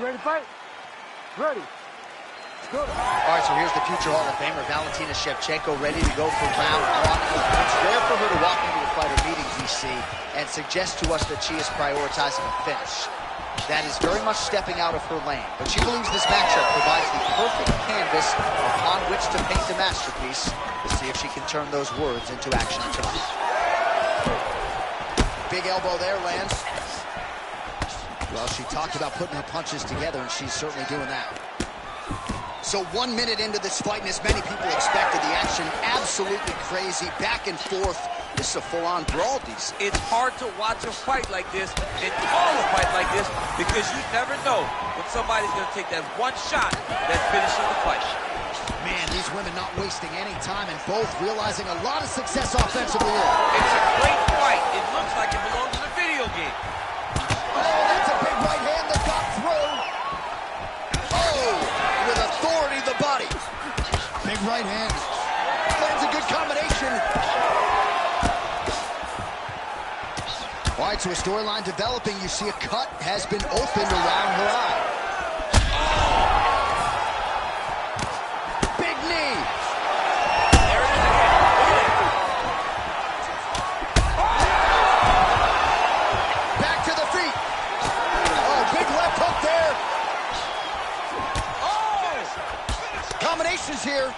ready to fight? Ready. Good. All right, so here's the future Hall of Famer, Valentina Shevchenko, ready to go for round one. It's rare for her to walk into a fighter meeting, DC, and suggest to us that she is prioritizing a finish. That is very much stepping out of her lane, but she believes this matchup provides the perfect canvas upon which to paint a masterpiece. We'll see if she can turn those words into action tonight. Big elbow there, lands. Well, she talked about putting her punches together, and she's certainly doing that. So 1 minute into this fight, and as many people expected, the action absolutely crazy, back and forth. This is a full-on brawl, DC. It's hard to watch a fight like this and call a fight like this because you never know when somebody's going to take that one shot that's finishing the fight. Man, these women not wasting any time and both realizing a lot of success offensively. It's a great fight. It looks like it belongs in a video game. Oh, that's a big right hand that got through. Oh, with authority the body. Big right hand. Lands a good combination. All right, so a storyline developing. You see a cut has been opened around her eye. Big knee. There it is again. Back to the feet. Oh, big left hook there. Oh! Combinations here.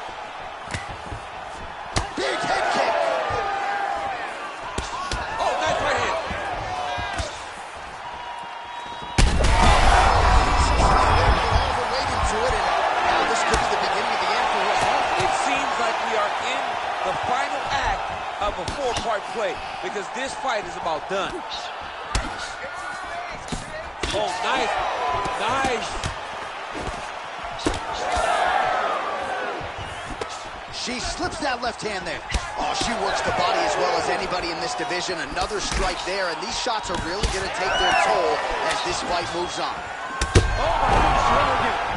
Big head kick. Oh, nice right hand. The final act of a four-part play because this fight is about done. Oh, nice. Nice. She slips that left hand there. Oh, she works the body as well as anybody in this division. Another strike there, and these shots are really going to take their toll as this fight moves on. Oh, my goodness.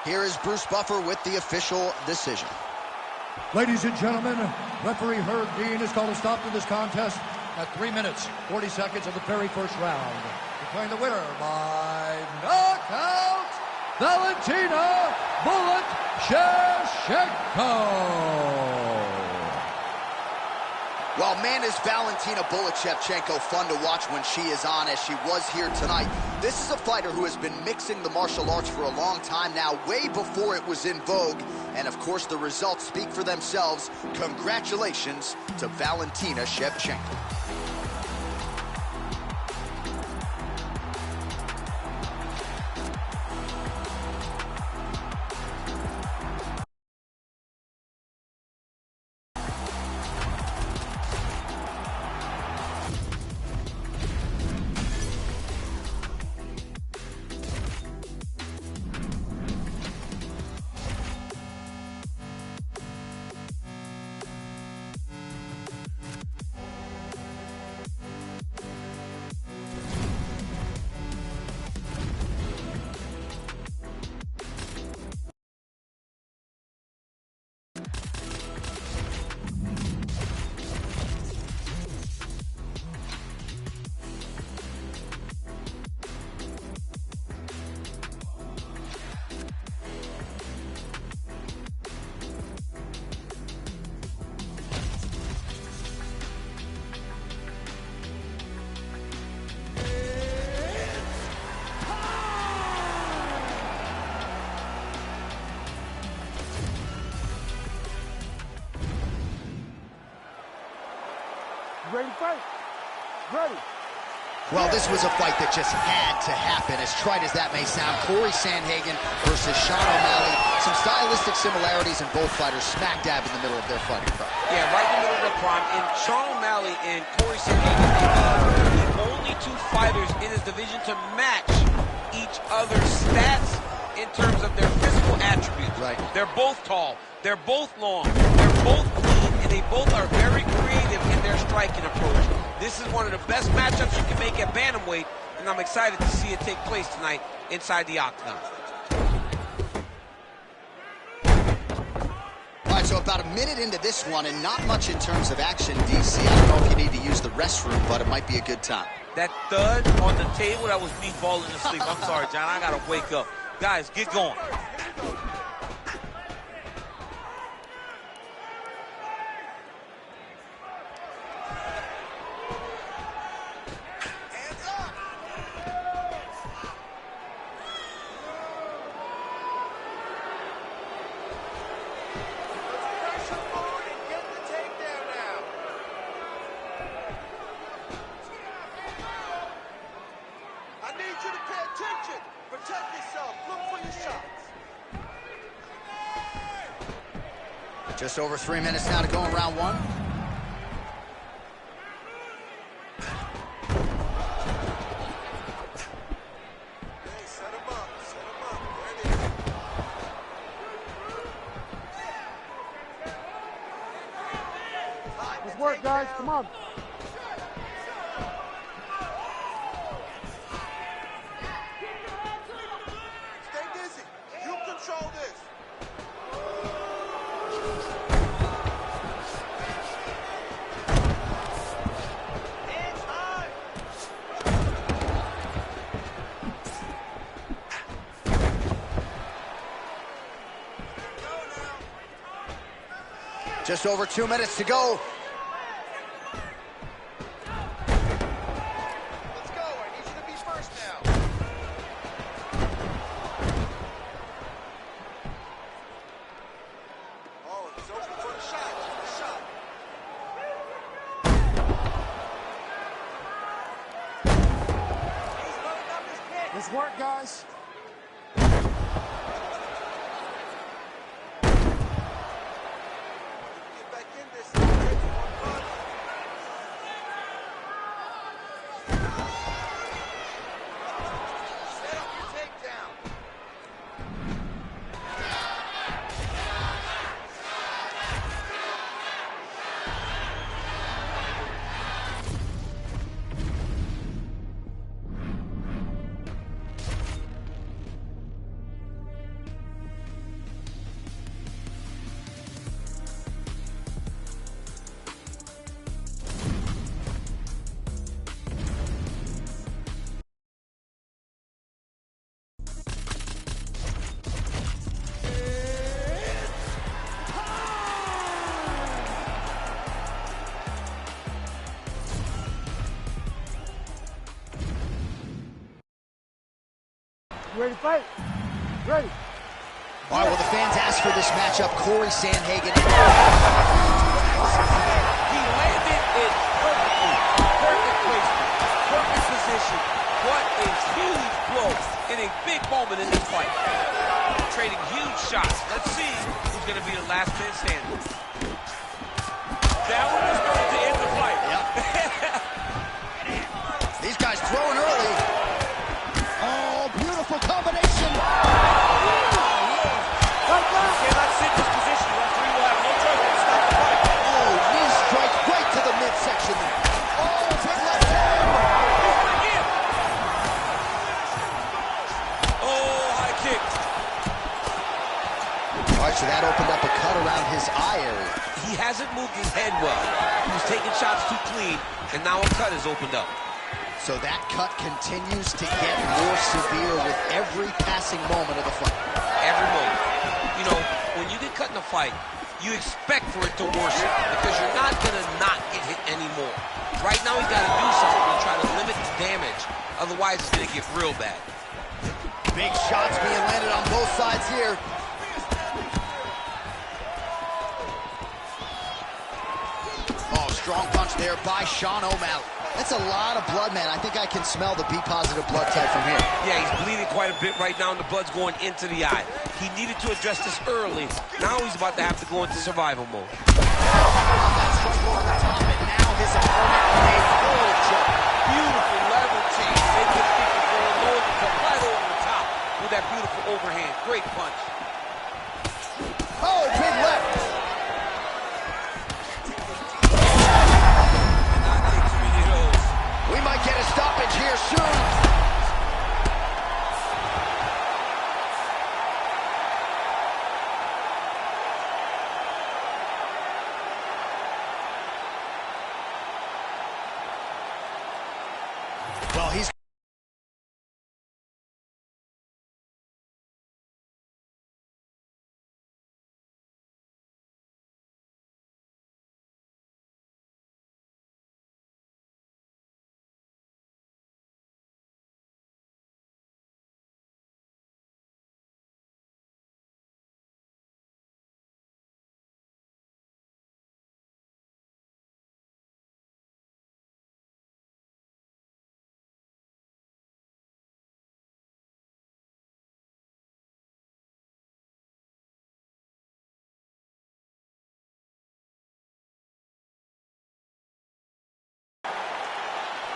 Here is Bruce Buffer with the official decision. Ladies and gentlemen, referee Herb Dean has called a stop to this contest at 3 minutes, 40 seconds of the very first round. Declaring the winner by knockout, Valentina "Bullet" Shevchenko. Well, man, is Valentina "Bullet" Shevchenko fun to watch when she is on, as she was here tonight. This is a fighter who has been mixing the martial arts for a long time now, way before it was in vogue. And, of course, the results speak for themselves. Congratulations to Valentina Shevchenko. ready to fight? Ready. Well, this was a fight that just had to happen. As trite as that may sound, Corey Sandhagen versus Sean O'Malley. Some stylistic similarities in both fighters smack dab in the middle of their fighting prime. Yeah, right in the middle of their prime. And Sean O'Malley and Corey Sandhagen are the only two fighters in this division to match each other's stats in terms of their physical attributes. Right. They're both tall. They're both long. They're both clean. And they both are very creative in their striking approach. This is one of the best matchups you can make at bantamweight, and I'm excited to see it take place tonight inside the octagon. All right, so about a minute into this one, and not much in terms of action, DC. I don't know if you need to use the restroom, but it might be a good time. That thud on the table, that was me falling asleep. I'm sorry, John, I gotta wake up. Guys, get going. Just over 3 minutes now to go in round one. Set him up. There it is. Let's work, guys. Come on. Stay busy. You control this. Just over 2 minutes to go. Let's go. I need you to be first now. Oh, he's open for the shot. Let's work, guys. You ready to fight? Ready. All right, well, the fans asked for this matchup. Corey Sandhagen. He landed it perfectly. Perfect placement. Perfect position. What a huge blow in a big moment in this fight. Trading huge shots. Let's see who's going to be the last man standing. That one was going to end the fight. Yep. These guys throwing early. Oh, beautiful combination. Cannot sit in this position. Referee will have no choice but to stop the fight. Oh, knee strike right to the midsection. Oh, big left hand. Again. Oh, high kick. All right, so that opened up a cut around his eye area. He hasn't moved his head well. He was taking shots too clean, and now a cut has opened up. So that cut continues to get more severe with every passing moment of the fight. Every moment. You know, when you get cut in a fight, you expect for it to worsen because you're not going to not get hit anymore. Right now, he's got to do something to try to limit the damage. Otherwise, it's going to get real bad. Big shots being landed on both sides here. Oh, strong punch there by Sean O'Malley. That's a lot of blood, man. I think I can smell the B-positive blood type from here. Yeah, he's bleeding quite a bit right now, and the blood's going into the eye. He needed to address this early. Now he's about to have to go into survival mode. That struggle on the top, and now his opponent in a full choke. Beautiful level change. They just keep it going low and come right over the top with that beautiful overhand. Great punch. Oh, big left. We might get a stoppage here soon. Well, he's...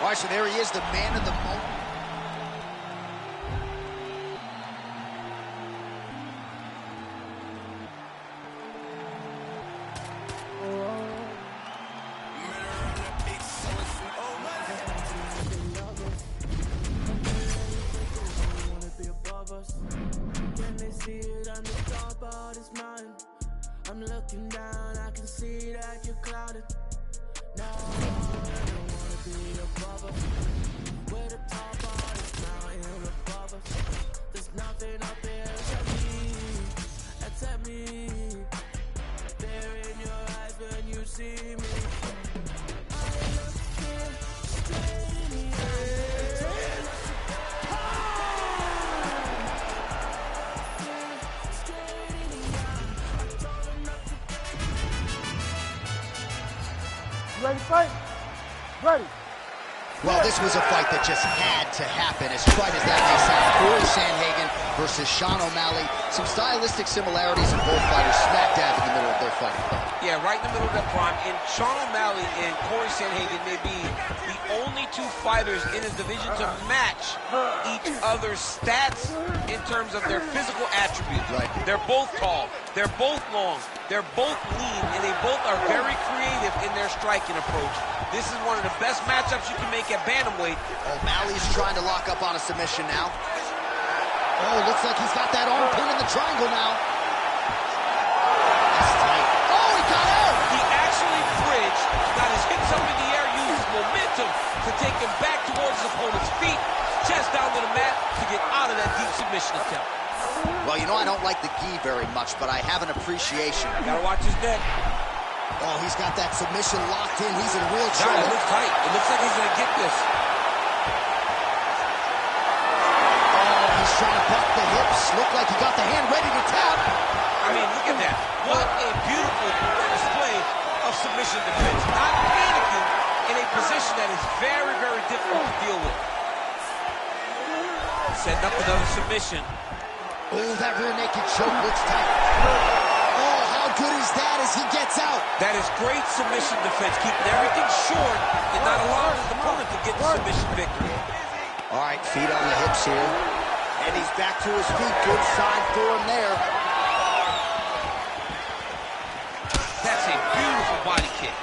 All right, so there he is, the man of the moment. I'm looking down, I can see that you're clouded. No, be above us. We're the top of this mountain above us. There's nothing up there except me. There in your eyes when you see me. I look here straight in the eyes. Straight in the eyes. I told him not to. You ready to fight? Ready. Well, this was a fight that just had to happen, as trite as that may sound. Corey Sandhagen versus Sean O'Malley. Some stylistic similarities in both fighters smack dab in the middle of their fight. Yeah, right in the middle of their prime. And Sean O'Malley and Corey Sandhagen may be the only two fighters in his division to match each other's stats in terms of their physical attributes. Right. They're both tall, they're both long, they're both lean, and they both are very creative in their striking approach. This is one of the best matchups you can make at bantamweight. O'Malley's trying to lock up on a submission now. Oh, looks like he's got that arm pin in the triangle now. That's tight. Oh, he got out! He actually bridged, got his hips up in the air, used his momentum to take him back towards his opponent's feet, chest down to the mat to get out of that deep submission attempt. Well, you know, I don't like the gi very much, but I have an appreciation. Gotta watch his neck. Oh, he's got that submission locked in. He's in real God, trouble. it looks tight. It looks like he's gonna get this. Oh, he's trying to buck the hips. Looked like he got the hand ready to tap. I mean, look at that. What a beautiful display of submission defense. Not panicking in a position that is very, very difficult to deal with. Setting up another submission. Oh, that rear naked choke looks tight. Oh, how good is that as he gets out? That is great submission defense, keeping everything short and not allowing his opponent to get the submission victory. All right, feet on the hips here. And he's back to his feet. Good sign for him there. That's a beautiful body kick.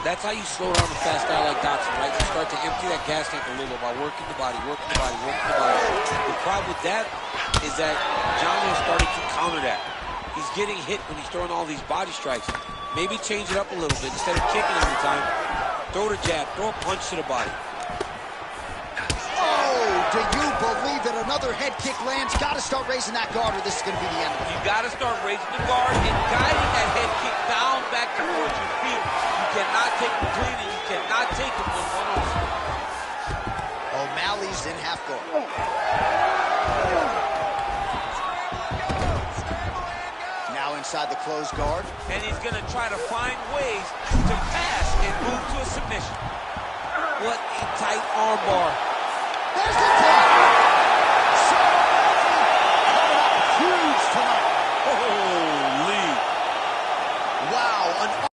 That's how you slow down a fast guy like Dotson, right? You start to empty that gas tank a little by working the body, working the body, working the body. The problem with that is that John is starting to counter that. He's getting hit when he's throwing all these body strikes. Maybe change it up a little bit. Instead of kicking every time, throw the jab, throw a punch to the body. Oh, do you believe that another head kick lands? Got to start raising that guard or this is going to be the end of it. You got to start raising the guard and guiding that head kick down back towards your feet. You cannot take him clean and you cannot take him with one arm. O'Malley's in half guard. Now in inside the closed guard. And he's going to try to find ways to pass and move to a submission. What a tight armbar. There's the tap. So coming up huge tonight. Holy. Wow, an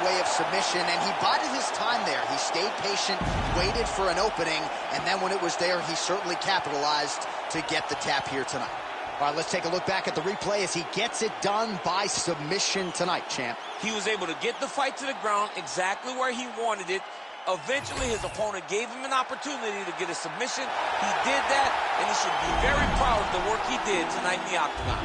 way of submission, and he bided his time there. He stayed patient, waited for an opening, and then when it was there, he certainly capitalized to get the tap here tonight. All right, let's take a look back at the replay as he gets it done by submission tonight, champ. He was able to get the fight to the ground exactly where he wanted it. Eventually, his opponent gave him an opportunity to get a submission. He did that, and he should be very proud of the work he did tonight in the octagon.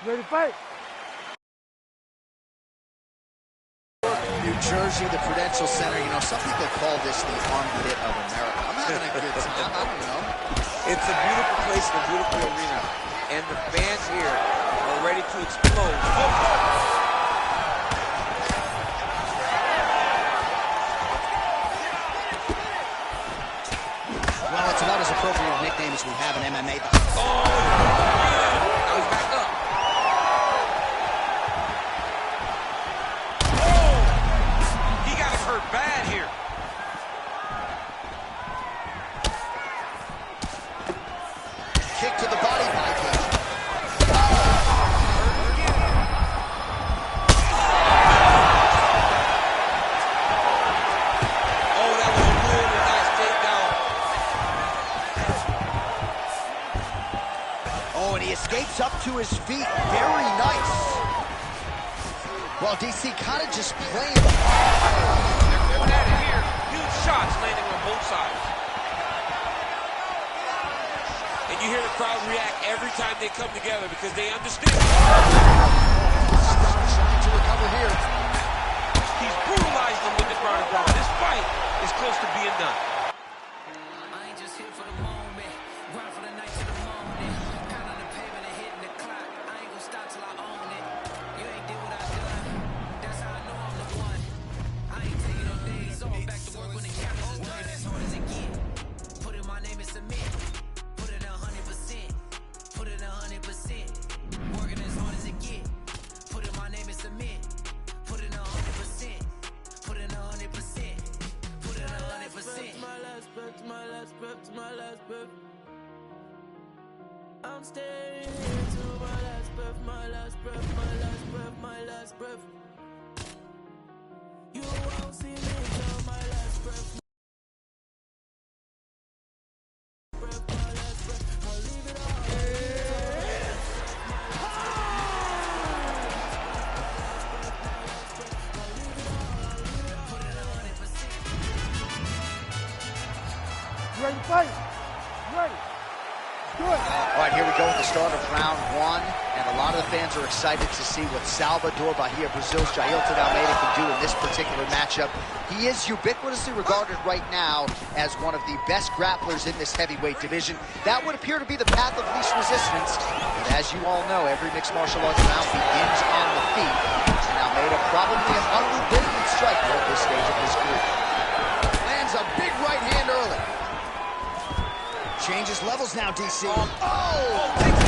Ready to fight? New Jersey, the Prudential Center. You know, some people call this the armpit of America. I'm having a good time. I don't know. It's a beautiful place and a beautiful arena. And the fans here are ready to explode. Well, it's about as appropriate a nickname as we have in MMA. Oh, yeah. Now he's back up. Bad here. Kick to the body by Cage. Oh, that was a really nice takedown. Oh, and he escapes up to his feet. Very nice. Well, DC kind of just playing the Going at it here. Huge shots landing on both sides. And you hear the crowd react every time they come together because they understand. trying to recover here. He's brutalized them with the ground and pound. This fight is close to being done. I ain't just here for the moment. Grind for the night to the morning. Pound on the pavement and hitting the clock. I ain't gonna stop till I own it. You ain't did what I done. That's how I know I'm the one. I ain't taking no days off. Back to work when the cameras is done. As hard as it get. Put in my name and submit. Put in 100%. Put in 100%. Working as hard as it get. Put in my name and submit. Put in 100%. Put in 100%. Put in 100%. My last breath, my last breath, my last breath. I'm staying here to my last breath, my last breath, my last breath, my last breath. You won't see me till my last breath. My last breath, I'll leave it all. You ready to fight? You ready? Good. All right, here we go at the start of round one, and a lot of of the fans are excited to see what Salvador Bahia, Brazil's Jailton Almeida, can do in this particular matchup. He is ubiquitously regarded right now as one of the best grapplers in this heavyweight division. That would appear to be the path of least resistance. But as you all know, every mixed martial arts round begins on the feet. And Almeida probably an unbelievable striker at this stage of his career. Lands a big right hand early. Changes levels now, DC. Takes it overhead.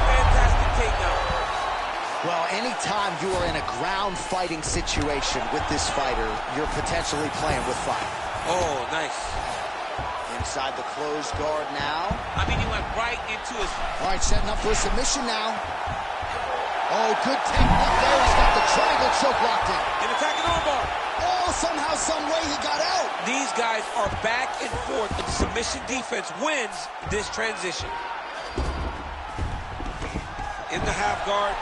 Fantastic takedown. Well, anytime you are in a ground fighting situation with this fighter, you're potentially playing with fire. Oh, nice. Inside the closed guard now. I mean, he went right into his... All right, setting up for a submission now. Oh, good technique there. He's got the triangle choke locked in. An attacking armbar. Oh, somehow, some way he got out. These guys are back and forth. The submission defense wins this transition. In the half guard.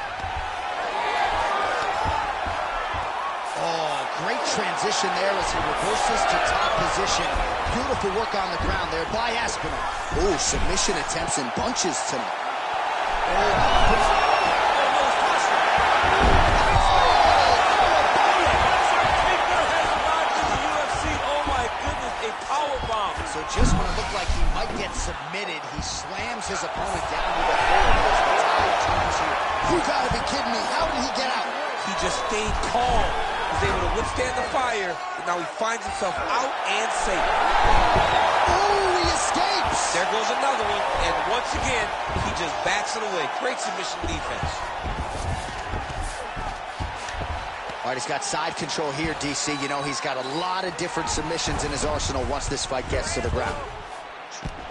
Oh, great transition there as he reverses to top position. Beautiful work on the ground there by Aspinall. Oh, submission attempts in bunches tonight. So just when it looked like he might get submitted, he slams his opponent down with a forward as the tide turns here. You gotta be kidding me. How did he get out? He just stayed calm. He was able to withstand the fire, and now he finds himself out and safe. Oh, he escapes. There goes another one, and once again, he just backs it away. Great submission defense. All right, he's got side control here, DC. You know, he's got a lot of different submissions in his arsenal once this fight gets to the ground.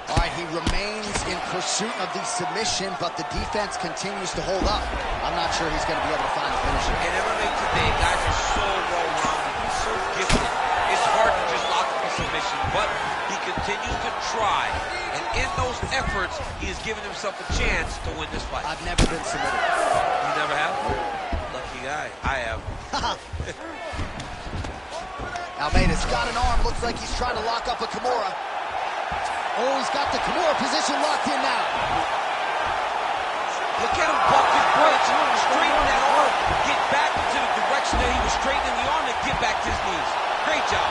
All right, he remains in pursuit of the submission, but the defense continues to hold up. I'm not sure he's going to be able to find the finisher. And MMA today, guys are so well-rounded. He's so gifted. It's hard to just lock up a submission, but he continues to try. And in those efforts, he has given himself a chance to win this fight. I've never been submitted. You never have? Lucky guy. I have. Almeida's got an arm. Looks like he's trying to lock up a Kimura. Oh, he's got the Kimura position locked in now. Look at him buck his bridge, straighten that arm, get back into the direction that he was straightening the arm, and get back to his knees. Great job.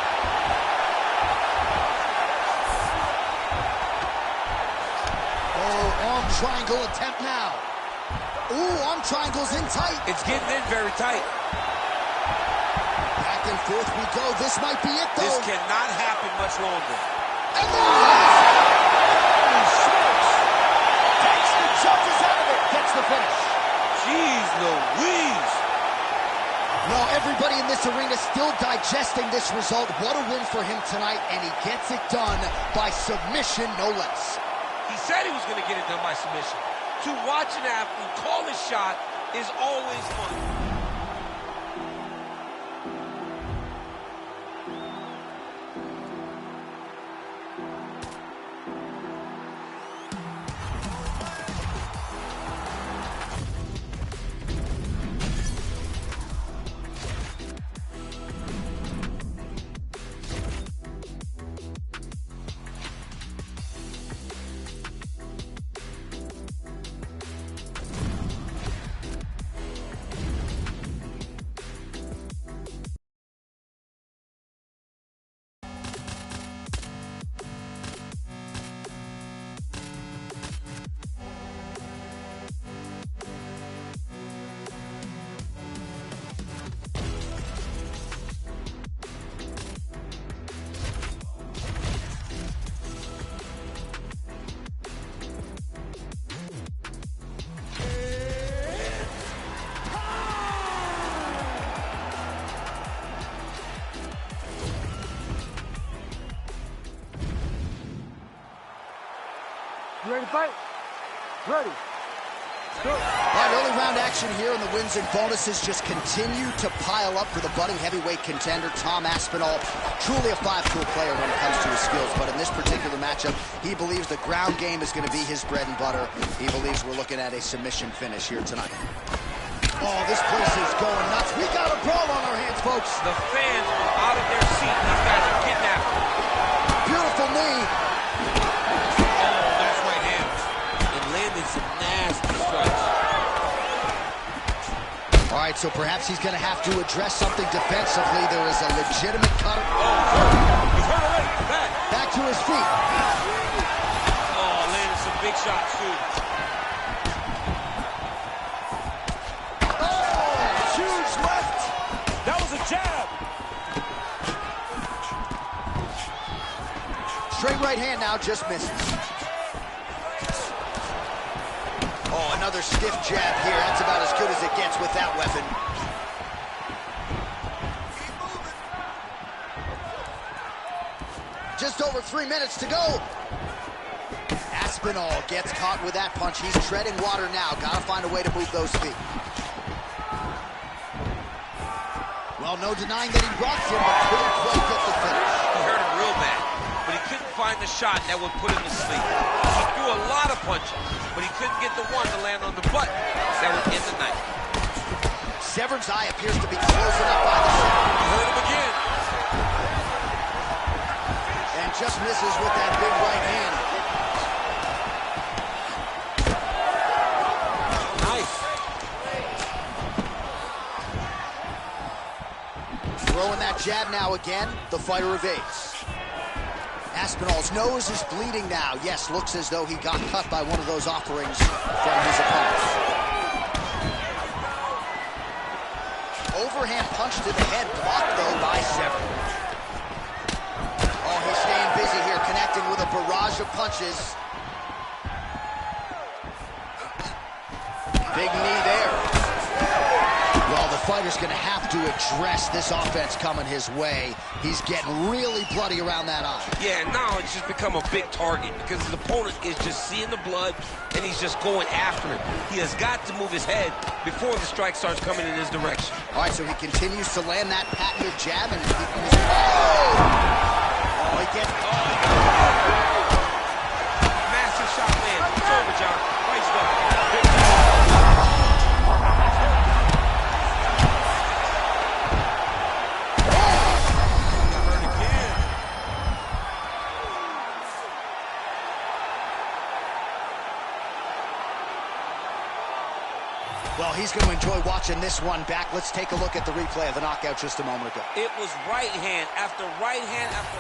Oh, arm triangle attempt now. Ooh, arm triangle's in tight. It's getting in very tight. Back and forth we go. This might be it, though. This cannot happen much longer. And there it is! Holy smokes! Takes the judges out of it. Gets the finish. Jeez Louise. Well, everybody in this arena still digesting this result. What a win for him tonight, and he gets it done by submission, no less. He said he was going to get it done by submission. To watch an athlete call his shot is always fun. You ready to fight? Ready. Go. All right, early round action here, and the wins and bonuses just continue to pile up for the budding heavyweight contender, Tom Aspinall. Truly a five-tool player when it comes to his skills, but in this particular matchup, he believes the ground game is going to be his bread and butter. He believes we're looking at a submission finish here tonight. Oh, this place is going nuts. We got a brawl on our hands, folks. The fans are out of their seat. These guys are getting after it. Beautiful knee. Oh, that's right hand. And landed some nasty strikes. right, so perhaps he's going to have to address something defensively. There is a legitimate cutter. He's hurt already. Back to his feet. Oh, landed some big shots, too. Oh, huge left. That was a jab. Straight right hand now, just misses. Oh, another stiff jab here. That's about as good as it gets with that weapon. Just over 3 minutes to go. Aspinall gets caught with that punch. He's treading water now. Gotta find a way to move those feet. Well, no denying that he rocked him, but couldn't quite get the finish. He hurt him real bad, but he couldn't find the shot that would put him to sleep. He threw a lot of punches, but he couldn't get the one to land on the butt that would end the night. Severn's eye appears to be closing up by the center. He hurt him again. And just misses with that big right hand. Nice. Throwing that jab now again. The fighter evades. Aspinall's nose is bleeding now. Yes, looks as though he got cut by one of those offerings from his opponents. Overhand punch to the head, blocked though by Severn. Oh, he's staying busy here, connecting with a barrage of punches. Big knee there. Well, the fighter's gonna have to address this offense coming his way. He's getting really bloody around that eye. Yeah, now it's just become a big target because his opponent is just seeing the blood and he's just going after it. He has got to move his head before the strike starts coming in his direction. All right, so he continues to land that patented jab and keeping his... Oh, he gets... Massive shot lands. It's over, John. Fight's done. Well, he's going to enjoy watching this one back. Let's take a look at the replay of the knockout just a moment ago. It was right hand after right hand after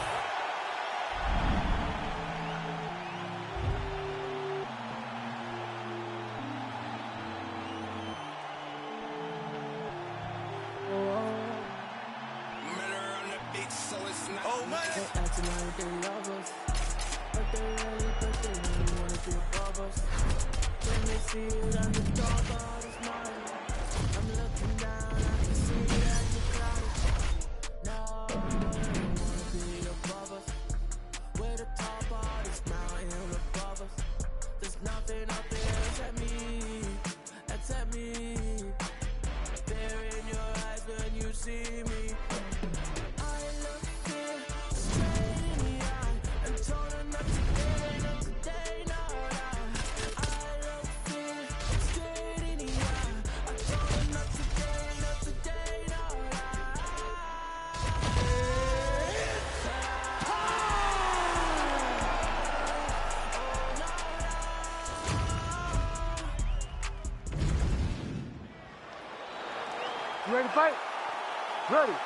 You ready to fight? Ready.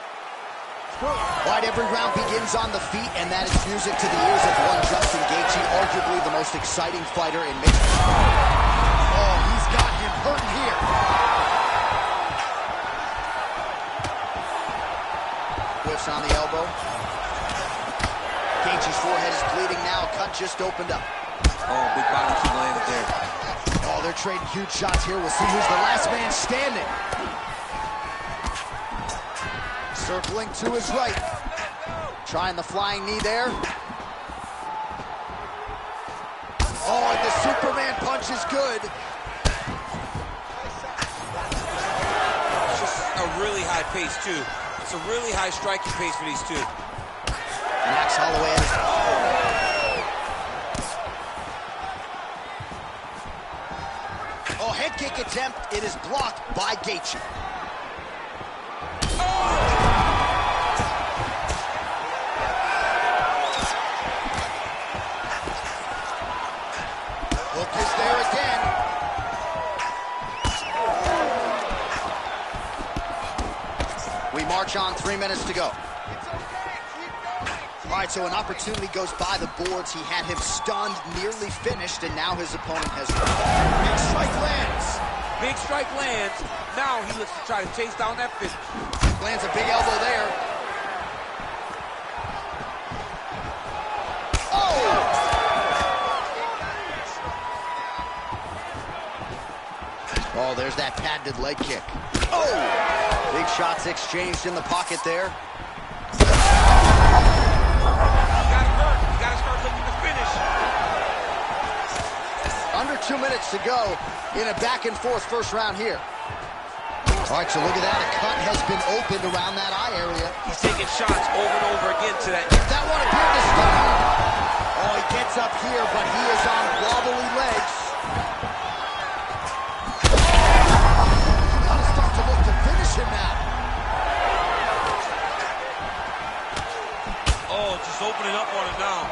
Go. All right, every round begins on the feet, and that is music to the ears of one Justin Gaethje, arguably the most exciting fighter in mixed. Oh, he's got him hurting here. Whiffs on the elbow. Gaethje's forehead is bleeding now. Cut just opened up. oh, big body kick landed there. Oh, they're trading huge shots here. We'll see who's the last man standing. Circling to his right. Trying the flying knee there. Oh, and the Superman punch is good. It's just a really high pace, too. It's a really high striking pace for these two. Max Holloway. Oh, head kick attempt. It is blocked by Gaethje. Hook is there again. march on, 3 minutes to go. All right, so an opportunity goes by the boards. He had him stunned, nearly finished, and now his opponent has won. Big strike lands. Big strike lands. Now he looks to try to chase down that finish. Lands a big elbow there. Oh, there's that patented leg kick. Oh! Big shots exchanged in the pocket there. You gotta start looking to finish. Under 2 minutes to go in a back-and-forth first round here. All right, so look at that. A cut has been opened around that eye area. He's taking shots over and over again to that. That one appeared to stun. Oh, he gets up here, but he is on wobbly legs. Gotta start to look to finish him now. Oh, just opening up on it now.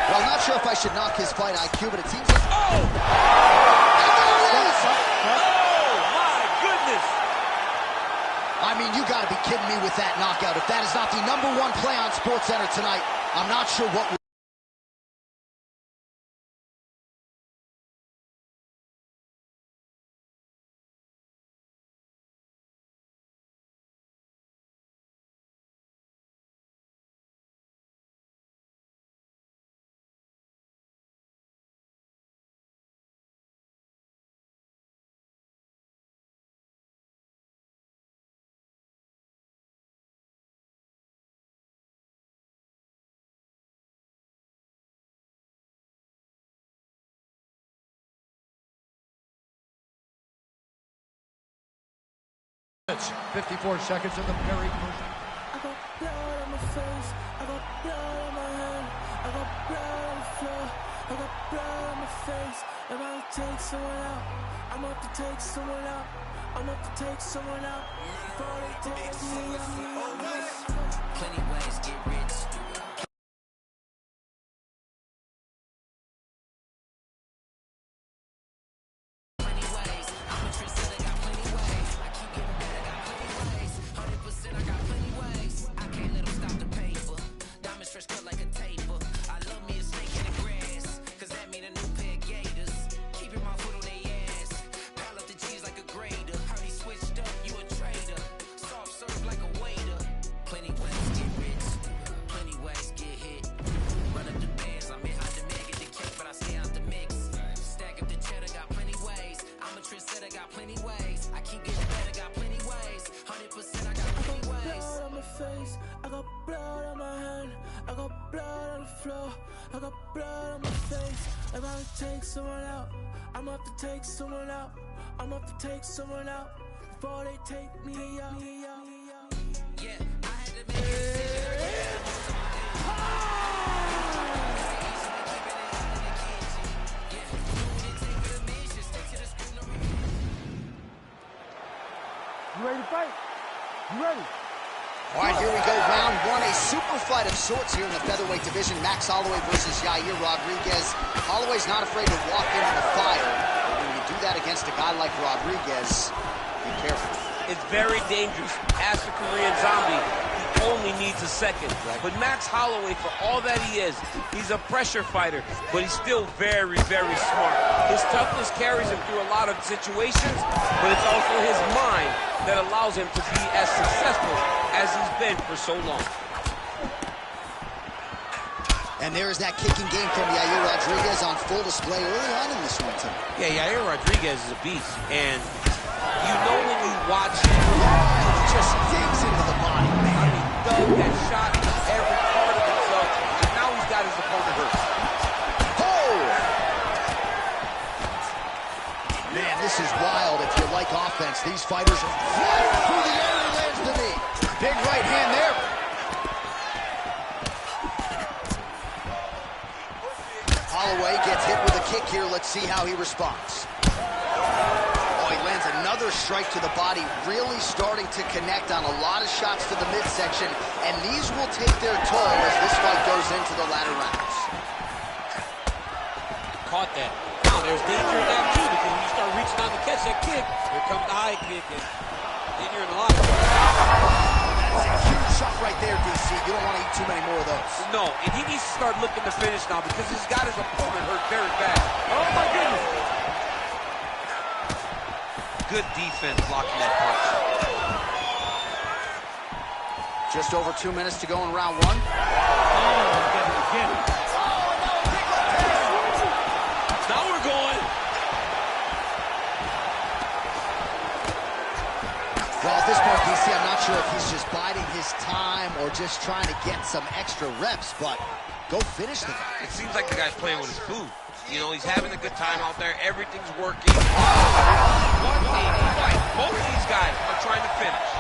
Well, I'm not sure if I should knock his fight IQ, but it seems like... Oh! Oh, my goodness! I mean, you gotta be kidding me with that knockout. If that is not the #1 play on SportsCenter tonight, I'm not sure what... It's 54 seconds of the very first. I got blood on my face, I got blood on my hand, I got blood on the floor, I got blood on my face. If I take someone out, I'm up to take someone out, I'm up to take someone out. Before they take me out. Plenty ways get rich. I got blood on my hand, I got blood on the floor, I got blood on my face. If I take someone out, I'm up to take someone out, I'm up to take someone out. Before they take me out. Yeah, I had to make a decision. You ready to fight? You ready? All right, here we go, round one, a super fight of sorts here in the featherweight division. Max Holloway versus Yair Rodriguez. Holloway's not afraid to walk into the fire, but when you do that against a guy like Rodriguez, be careful. It's very dangerous. Ask the Korean Zombie. He only needs a second. Right. But Max Holloway, for all that he is, he's a pressure fighter, but he's still very, very smart. His toughness carries him through a lot of situations, but it's also his mind that allows him to be as successful as he's been for so long. And there is that kicking game from Yair Rodriguez on full display early on in this one, too. Yeah, Yair Rodriguez is a beast, and you know when you watch him, he just digs into the body, man. I mean, he dug that shot into every part of himself, and now he's got his opponent hurt. Oh! Man, this is wild. If you like offense, these fighters are flying through the air and lands the knee. Big right hand there. Holloway gets hit with a kick here. Let's see how he responds. Oh, he lands another strike to the body, really starting to connect on a lot of shots to the midsection, and these will take their toll as this fight goes into the latter rounds. Caught that. Now, there's danger in that, too, because when you start reaching out to catch that kick, here comes the high kick, and then you're in a lot of trouble. That's a huge shot right there, DC. You don't want to eat too many more of those. No, and he needs to start looking to finish now because he's got his opponent hurt very bad. Oh, my goodness. Good defense blocking that punch. Just over 2 minutes to go in round one. Again. Now we're going. Well, at this point, DC, I'm not sure if he's just biding his time or just trying to get some extra reps, but go finish the guy. It seems like the guy's playing with his food. You know, he's having a good time out there. Everything's working. What a fight. Both of these guys are trying to finish.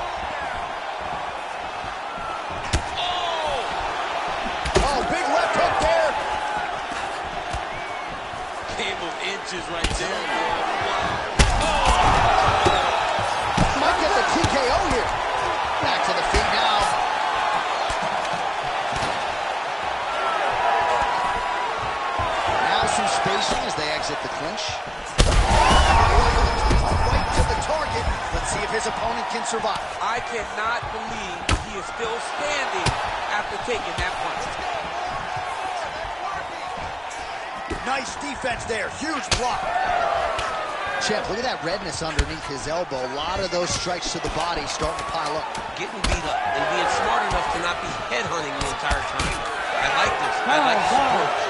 Oh, big left hook there. Game of inches right there. Might get the TKO here. Back to the feet now. Now some spacing as they exit the clinch. Right to the target. Let's see if his opponent can survive. I cannot believe he is still standing after taking that punch. Nice defense there. Huge block. Champ, look at that redness underneath his elbow. A lot of those strikes to the body starting to pile up. Getting beat up and being smart enough to not be headhunting the entire time. I like this. I like this approach.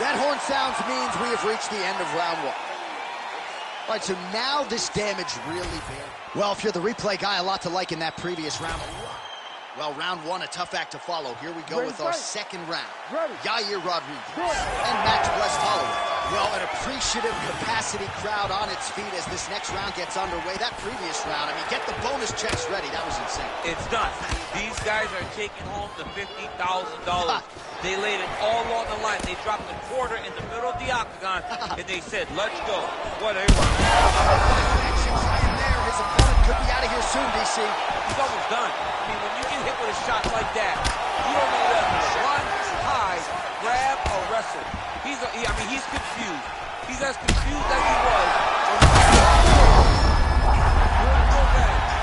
That horn sounds means we have reached the end of round one. All right, so now this damage really big. Well, if you're the replay guy, a lot to like in that previous round. Well, round one, a tough act to follow. Here we go with our second round. Yair Rodriguez and Max Blessed Holloway. Well, an appreciative capacity crowd on its feet as this next round gets underway. That previous round, I mean, get the bonus checks ready. That was insane. It's done. These guys are taking home the $50,000. They laid it all on the line. They dropped a quarter in the middle of the octagon, and they said, let's go. What a round. Action trying there. His opponent could be out of here soon, DC. He's almost done. I mean, when you get hit with a shot like that, you don't know whether to run, hide, grab, or wrestle. He's confused. He's as confused as he was.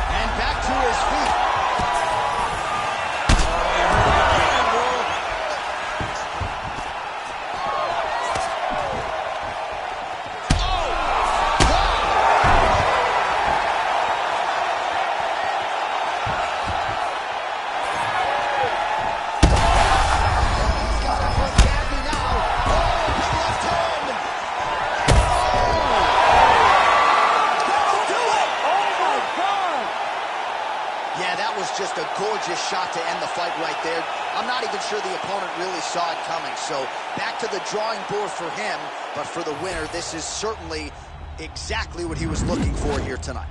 And back to his feet. Just a gorgeous shot to end the fight right there. I'm not even sure the opponent really saw it coming. So back to the drawing board for him. But for the winner, this is certainly exactly what he was looking for here tonight.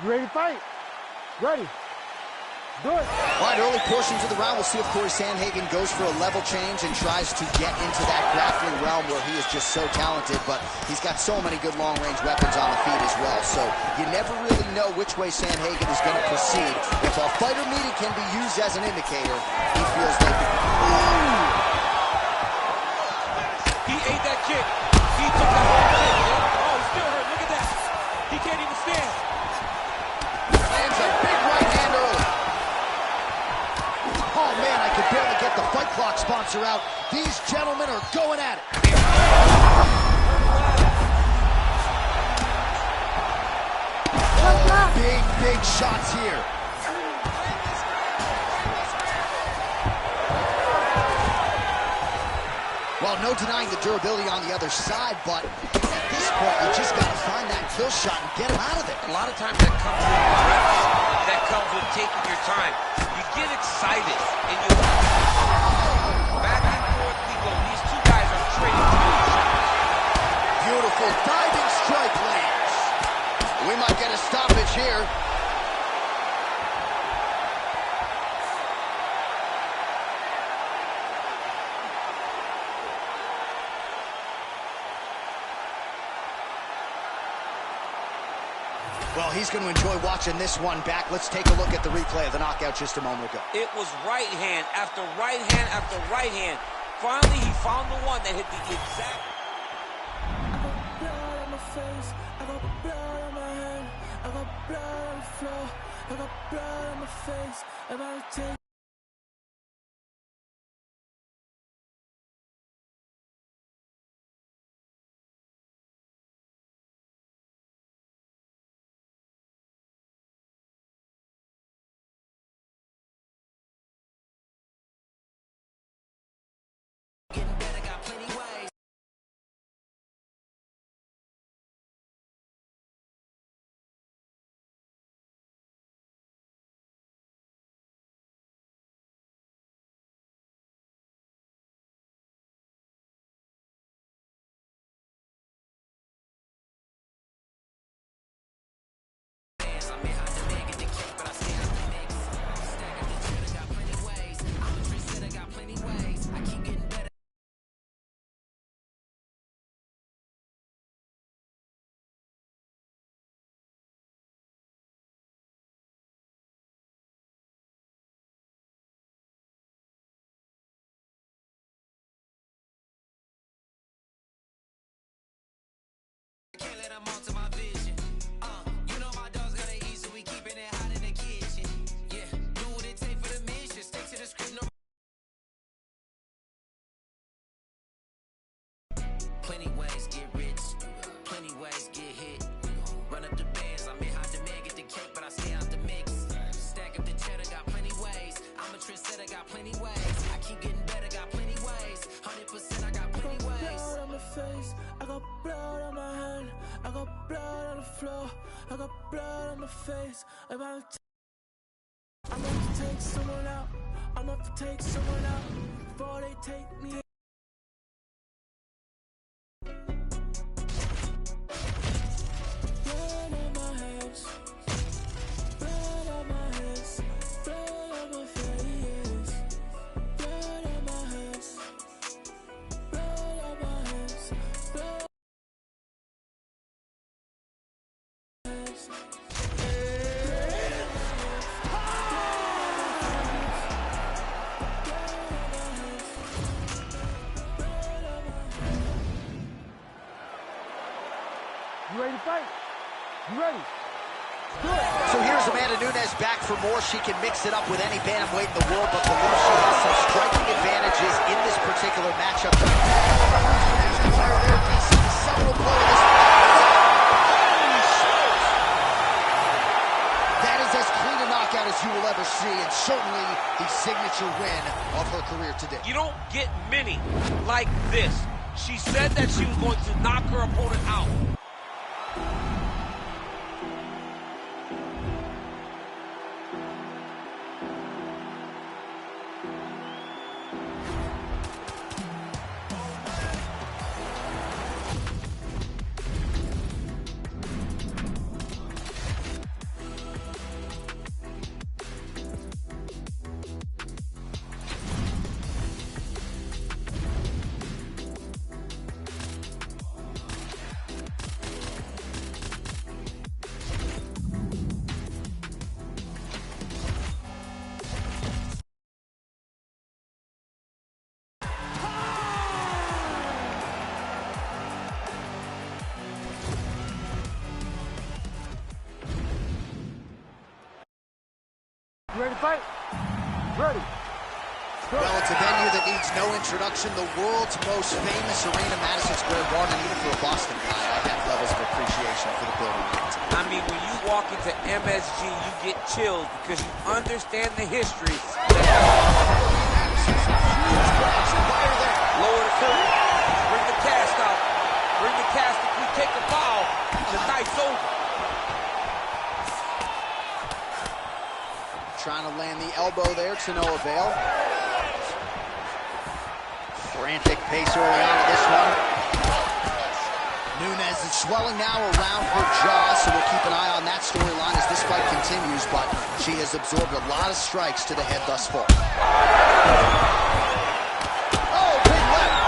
You ready to fight? Ready. Do it. All right, early portions of the round, we'll see if Corey Sandhagen goes for a level change and tries to get into that grappling realm where he is just so talented, but he's got so many good long-range weapons on the feet as well, so you never really know which way Sandhagen is going to proceed. If a fighter meeting can be used as an indicator, he feels like... He ate that kick. He took that whole kick. Oh, he's still hurt. Look at that. He can't even stand. Lands a big right hand early. Oh, man, I could barely get the Fight Clock sponsor out. These gentlemen are going at it. Oh, big shots here. Well, no denying the durability on the other side, but at this point, you just got to find that kill shot and get him out of there. A lot of times that comes with reps, that comes with taking your time. You get excited, and you back and forth we go. These two guys are trading shots. Beautiful diving strike lands. We might get a stoppage here. Well, he's going to enjoy watching this one back. Let's take a look at the replay of the knockout just a moment ago. It was right hand after right hand after right hand. Finally, he found the one that hit the exact... I got blood on my face, I got blood on my hand, I got blood on the floor, I got blood on my face, and I'll take... Can't let them alter my vision. You know my dogs gotta eat, so we keeping it hot in the kitchen. Yeah, do what it take for the mission. Stick to the script. No. Plenty ways get rich, plenty ways get hit. Run up the bands, I'm in high demand, get the cake, but I stay out the mix. Stack up the cheddar, got plenty ways. I'm a trendsetter, got plenty ways. I keep getting better, got plenty ways. 100%, I got plenty ways. Blood on my face, I got blood on my hand, I got blood on the floor, I got blood on my face. I'm about to take someone out, I'm about to take someone out before they take me. Blood on my hands, blood on my hands, blood on my face, blood on my hands, blood on my hands, blood. You ready to fight? You ready? So here's Amanda Nunes back for more. She can mix it up with any bantamweight in the world, but believe she has some striking advantages in this particular matchup. That is as clean a knockout as you will ever see, and certainly the signature win of her career today. You don't get many like this. She said that she was going to knock her opponent out. You ready to fight? Ready. Go. Well, it's a venue that needs no introduction. The world's most famous arena, Madison Square Garden. Even for a Boston guy, I have levels of appreciation for the building. I mean, when you walk into MSG, you get chills because you understand the history. Lower the curtain. avail. Frantic pace early on in this one. Nunes is swelling now around her jaw, so we'll keep an eye on that storyline as this fight continues, but she has absorbed a lot of strikes to the head thus far. Oh, big left!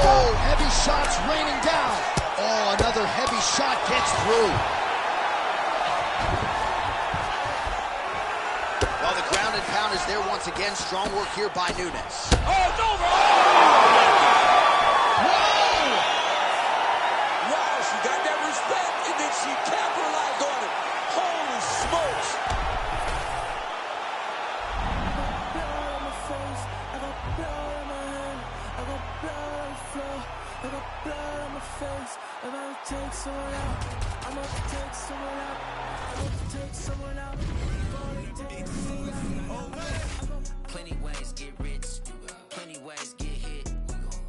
Oh, heavy shots raining down. Oh, another heavy shot gets through. Well, the ground and pound is there once again. Strong work here by Nunes. Oh, it's over! Whoa! Wow, she got that respect, and then she capitalized on it. Holy smokes! Blood on my face, I got blood on my hand, I got blood on the floor, I got blood on my face. If I take someone out, I'm about to take someone out, I'm about to take someone out. Plenty ways get rich, plenty ways get hit.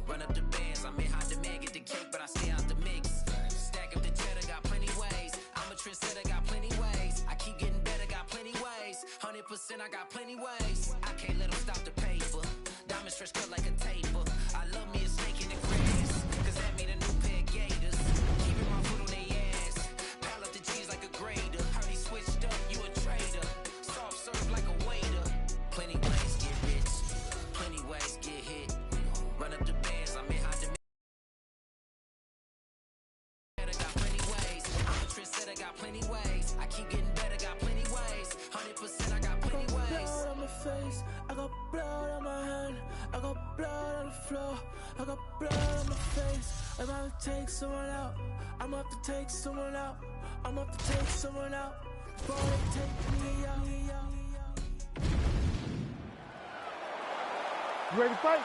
Run up the bands, I'm in high demand, get the cake, but I stay out the mix. Stack up the cheddar, got plenty ways. I'm a trendsetter, got plenty ways. I keep getting better, got plenty ways. 100%, I got plenty ways. I can't let them stop the paper. Diamond stretch cut like a taper. I love me a snake in the grass, cause that mean a new pair of gators. Keeping my foot on their ass. Pile up the cheese like a grater. Heard he switched up, you a traitor. Soft serve like a waiter. Plenty ways get rich, plenty ways get hit. Run up the bands, I'm in high demand. Got plenty ways. I'm a trendsetter, got plenty ways. I keep getting better, got plenty ways. 100%, I got plenty ways. Blood on my face, I got blood on my hand, I got blood on the floor, I got blood on my face. If I take someone out, I'm about to take someone out, I'm about to take someone out. Boy, take me out. You ready to fight?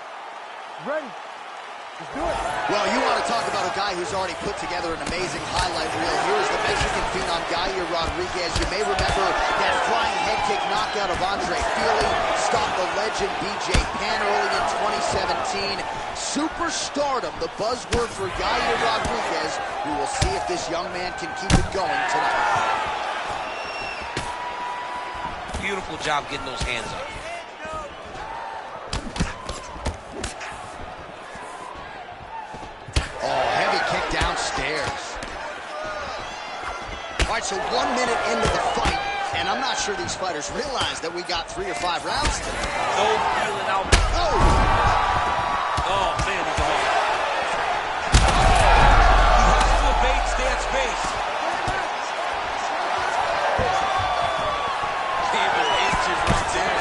Ready. Let's do it. Well, you want to talk about a guy who's already put together an amazing highlight reel. Here is the Mexican phenom, Yair Rodriguez. You may remember that flying head kick knockout of Andre Fili stopped the legend BJ Penn early in 2017. Superstardom, the buzzword for Yair Rodriguez. We will see if this young man can keep it going tonight. Beautiful job getting those hands up. Oh, heavy kick downstairs. All right, so 1 minute into the fight, and I'm not sure these fighters realize that we got 3 or 5 rounds today. No feeling out. Oh! Oh, man, he's hard. He has to evade, stay at space. Came in inches right there.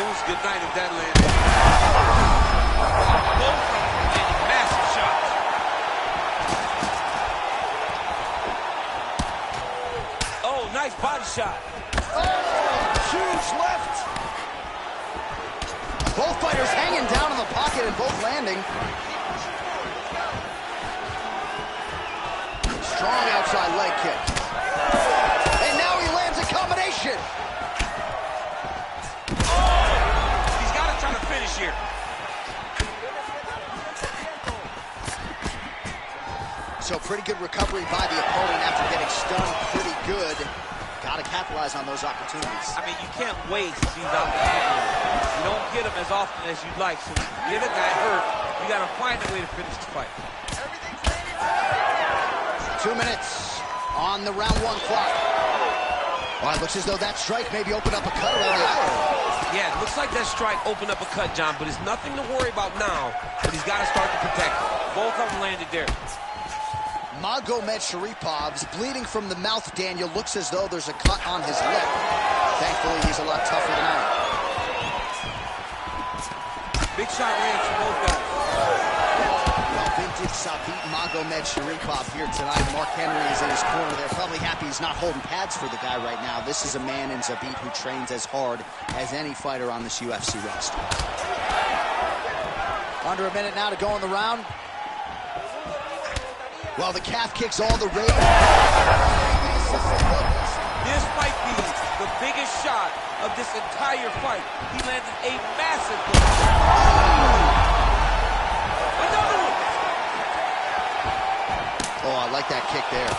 It was good night if that landed. Both of them landing massive shots. Oh, nice body shot. Oh, huge left. Both fighters hanging down in the pocket and both landing. Strong outside leg kick. And now he lands a combination. Oh, he's got to try to finish here. So pretty good recovery by the opponent after getting stunned pretty good. Got to capitalize on those opportunities. I mean, you can't waste these opportunities. You don't get them as often as you'd like. So if you get a guy hurt, you got to find a way to finish the fight. 2 minutes on the round 1 clock. Well, it looks as though that strike maybe opened up a cut around the eye. Yeah, it looks like that strike opened up a cut, John, but it's nothing to worry about now, but he's got to start to protect it. Both of them landed there. Magomed Sharipov's bleeding from the mouth, Daniel. Looks as though there's a cut on his lip. Thankfully, he's a lot tougher than I am. Big shot range for both guys. Well, vintage Sabit Magomed Sharipov here tonight. Mark Henry is in his corner. They're probably happy he's not holding pads for the guy right now. This is a man in Zabit who trains as hard as any fighter on this UFC roster. Under a minute now to go in the round. Well, the calf kicks all the rage. This might be the biggest shot of this entire fight. He landed a massive blow. Another one. Oh, I like that kick there.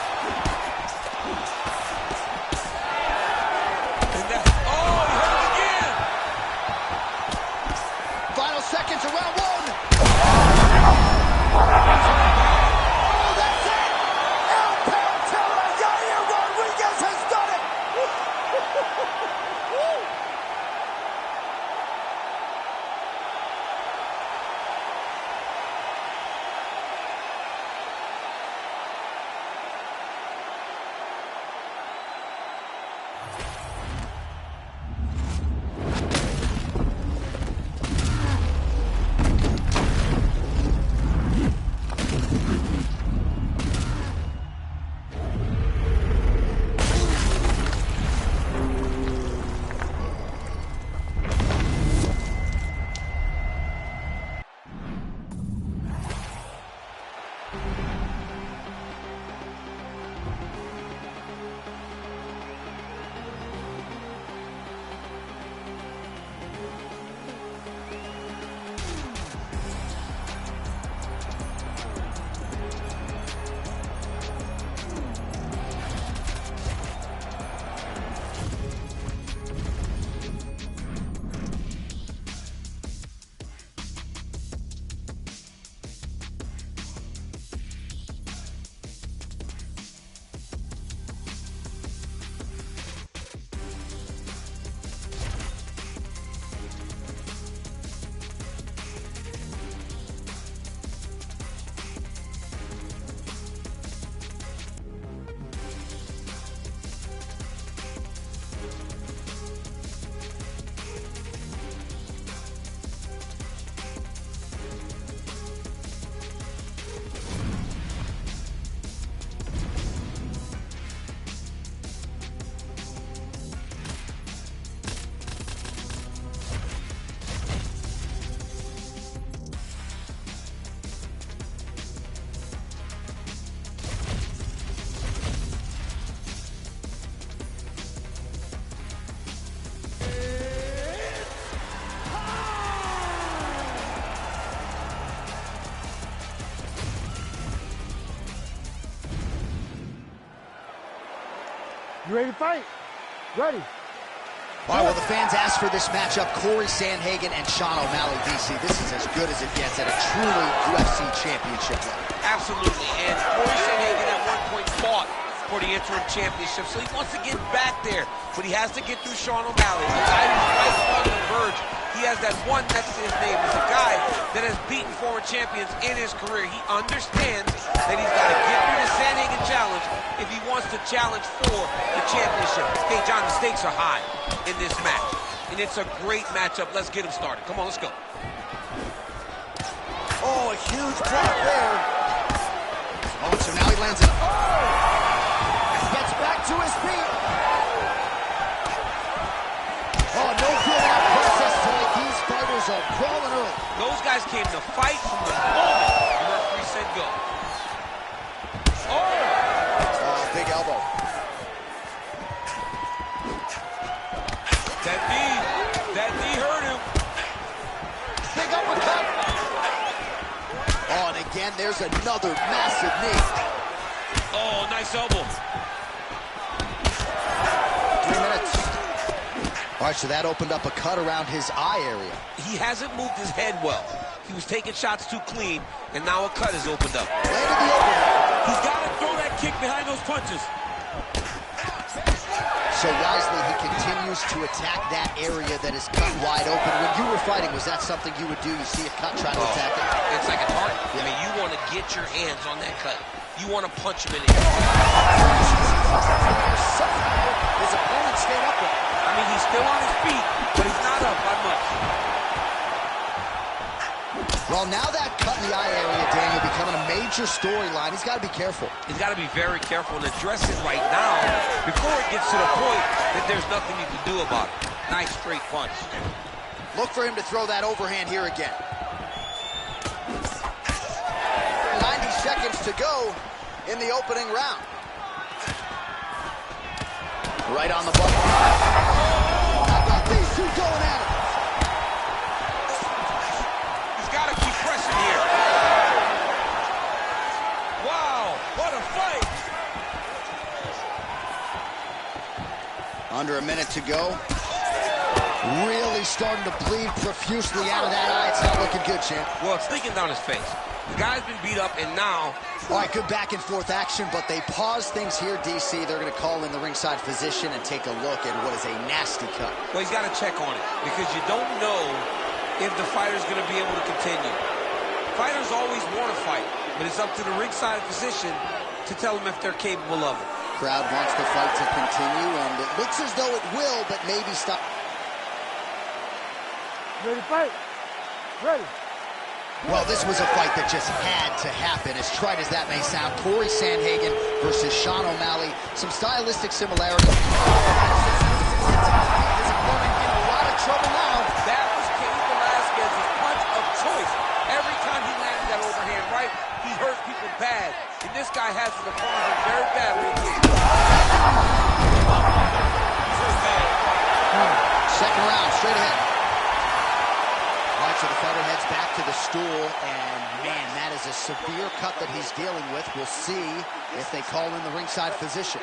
You ready to fight? Ready. All right, well, the fans asked for this matchup. Corey Sandhagen and Sean O'Malley, DC. This is as good as it gets at a truly UFC championship level. Absolutely, and Corey Sandhagen at one point fought for the interim championship, so he wants to get back there, but he has to get through Sean O'Malley, a guy who's right on the verge. He has that one next to his name. He's a guy that has beaten former champions in his career. He understands that he's got to get through the Sandhagen challenge if he wants to challenge for the championship. Hey, John, the stakes are high in this match, and it's a great matchup. Let's get him started. Come on, let's go. Oh, a huge block there. Oh, so now he lands it. Gets back to his feet. Oh, no good out process tonight. These fighters are crawling early. Those guys came to fight from the moment the referee said go. Oh, big elbow. That knee hurt him. Big uppercut. Oh, and again, there's another massive knee. Oh, nice elbow. 3 minutes. All right, so that opened up a cut around his eye area. He hasn't moved his head well. He was taking shots too clean, and now a cut has opened up. Landed the overhead. He's got to throw that kick behind those punches. So wisely, he continues to attack that area that is cut wide open. When you were fighting, was that something you would do? You see a cut, try to attack it? It's like a target. I mean, you want to get your hands on that cut. You want to punch him in it. Somehow, his opponent stayed up with him. I mean, he's still on his feet, but he's not up by much. Well, now that cut in the eye area, Daniel, becoming a major storyline. He's got to be careful. He's got to be very careful and address it right now before it gets to the point that there's nothing you can do about it. Nice straight punch. Look for him to throw that overhand here again. 90 seconds to go in the opening round. Right on the button. How about these two going at it? He's got to keep pressing here. Wow, what a fight. Under a minute to go. Really starting to bleed profusely out of that eye. It's not looking good, champ. Well, it's leaking down his face. The guy's been beat up, and now... All right, good back and forth action, but they pause things here, DC. They're going to call in the ringside physician and take a look at what is a nasty cut. Well, he's got to check on it, because you don't know if the fighter's going to be able to continue. Fighters always want to fight, but it's up to the ringside physician to tell them if they're capable of it. Crowd wants the fight to continue, and it looks as though it will, but maybe stop. Ready to fight? Ready. Well, this was a fight that just had to happen. As trite as that may sound, Corey Sandhagen versus Sean O'Malley. Some stylistic similarities. His opponent in a lot of trouble now. That was Cain Velasquez's punch of choice. Every time he landed that overhand right, he hurt people bad. And this guy has his opponent very badly. Second round, straight ahead. All right, so the fighter heads back to the stool, and man, that is a severe cut that he's dealing with. We'll see if they call in the ringside physician.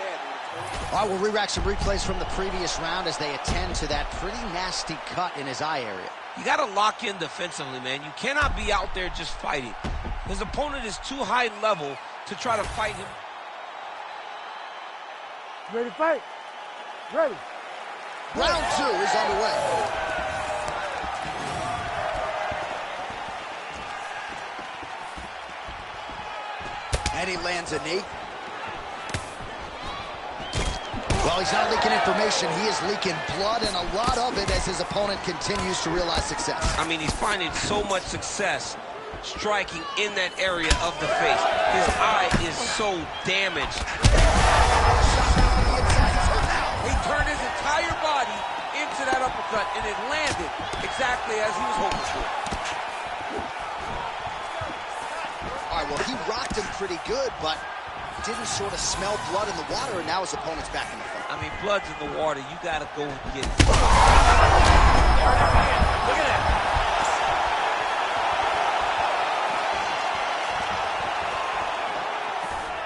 All right, we'll re-rack some replays from the previous round as they attend to that pretty nasty cut in his eye area. You got to lock in defensively, man. You cannot be out there just fighting. His opponent is too high level to try to fight him. Ready to fight? Ready. Round two is underway. And he lands a knee. Well, he's not leaking information. He is leaking blood, and a lot of it as his opponent continues to realize success. I mean, he's finding so much success striking in that area of the face. His eye is so damaged. He turned his entire body into that uppercut, and it landed exactly as he was hoping for. All right, well, he rocked him pretty good, but didn't sort of smell blood in the water, and now his opponent's back in the fight. I mean, blood's in the water. You got to go get it. Look at that.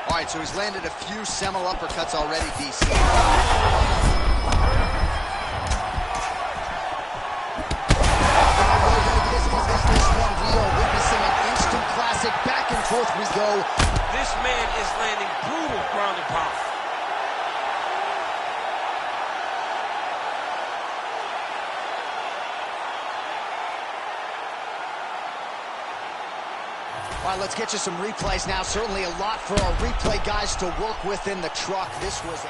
All right, right, so he's landed a few seminal uppercuts already, DC. Back and forth we go. This man is landing brutal ground and pound. All right, let's get you some replays now. Certainly a lot for our replay guys to work with in the truck. This was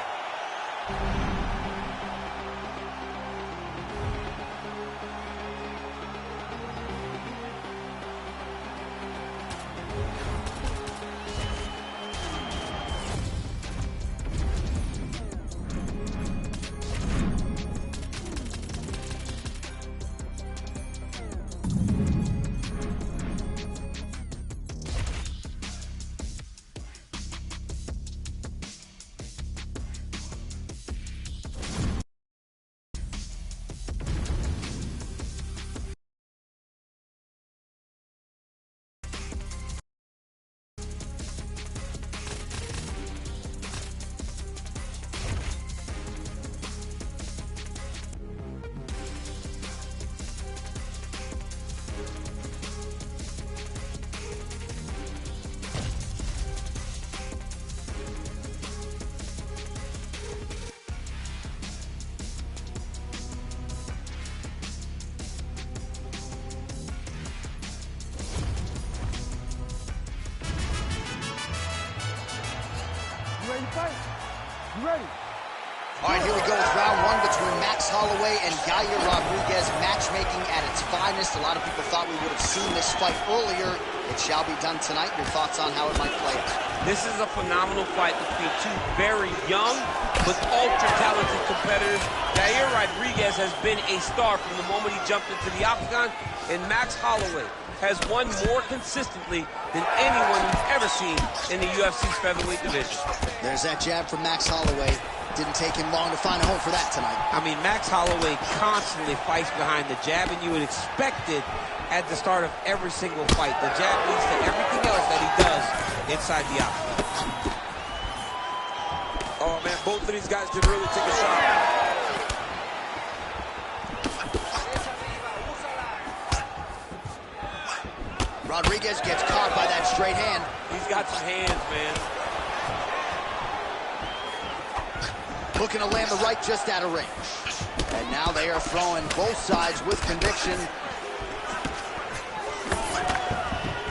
You ready to fight? You ready? All right, here we go with round one between Max Holloway and Yair Rodriguez. Matchmaking at its finest. A lot of people thought we would have seen this fight earlier. It shall be done tonight. Your thoughts on how it might play out? This is a phenomenal fight between two very young but ultra-talented competitors. Yair Rodriguez has been a star from the moment he jumped into the octagon, and Max Holloway has won more consistently than anyone we've ever seen in the UFC's featherweight division. There's that jab from Max Holloway. Didn't take him long to find a home for that tonight. I mean, Max Holloway constantly fights behind the jab, and you would expect it at the start of every single fight. The jab leads to everything else that he does inside the octagon. Oh, man, both of these guys can really take a shot. Rodriguez gets caught by that straight hand. He's got some hands, man. Looking to land the right just out of range. And now they are throwing both sides with conviction.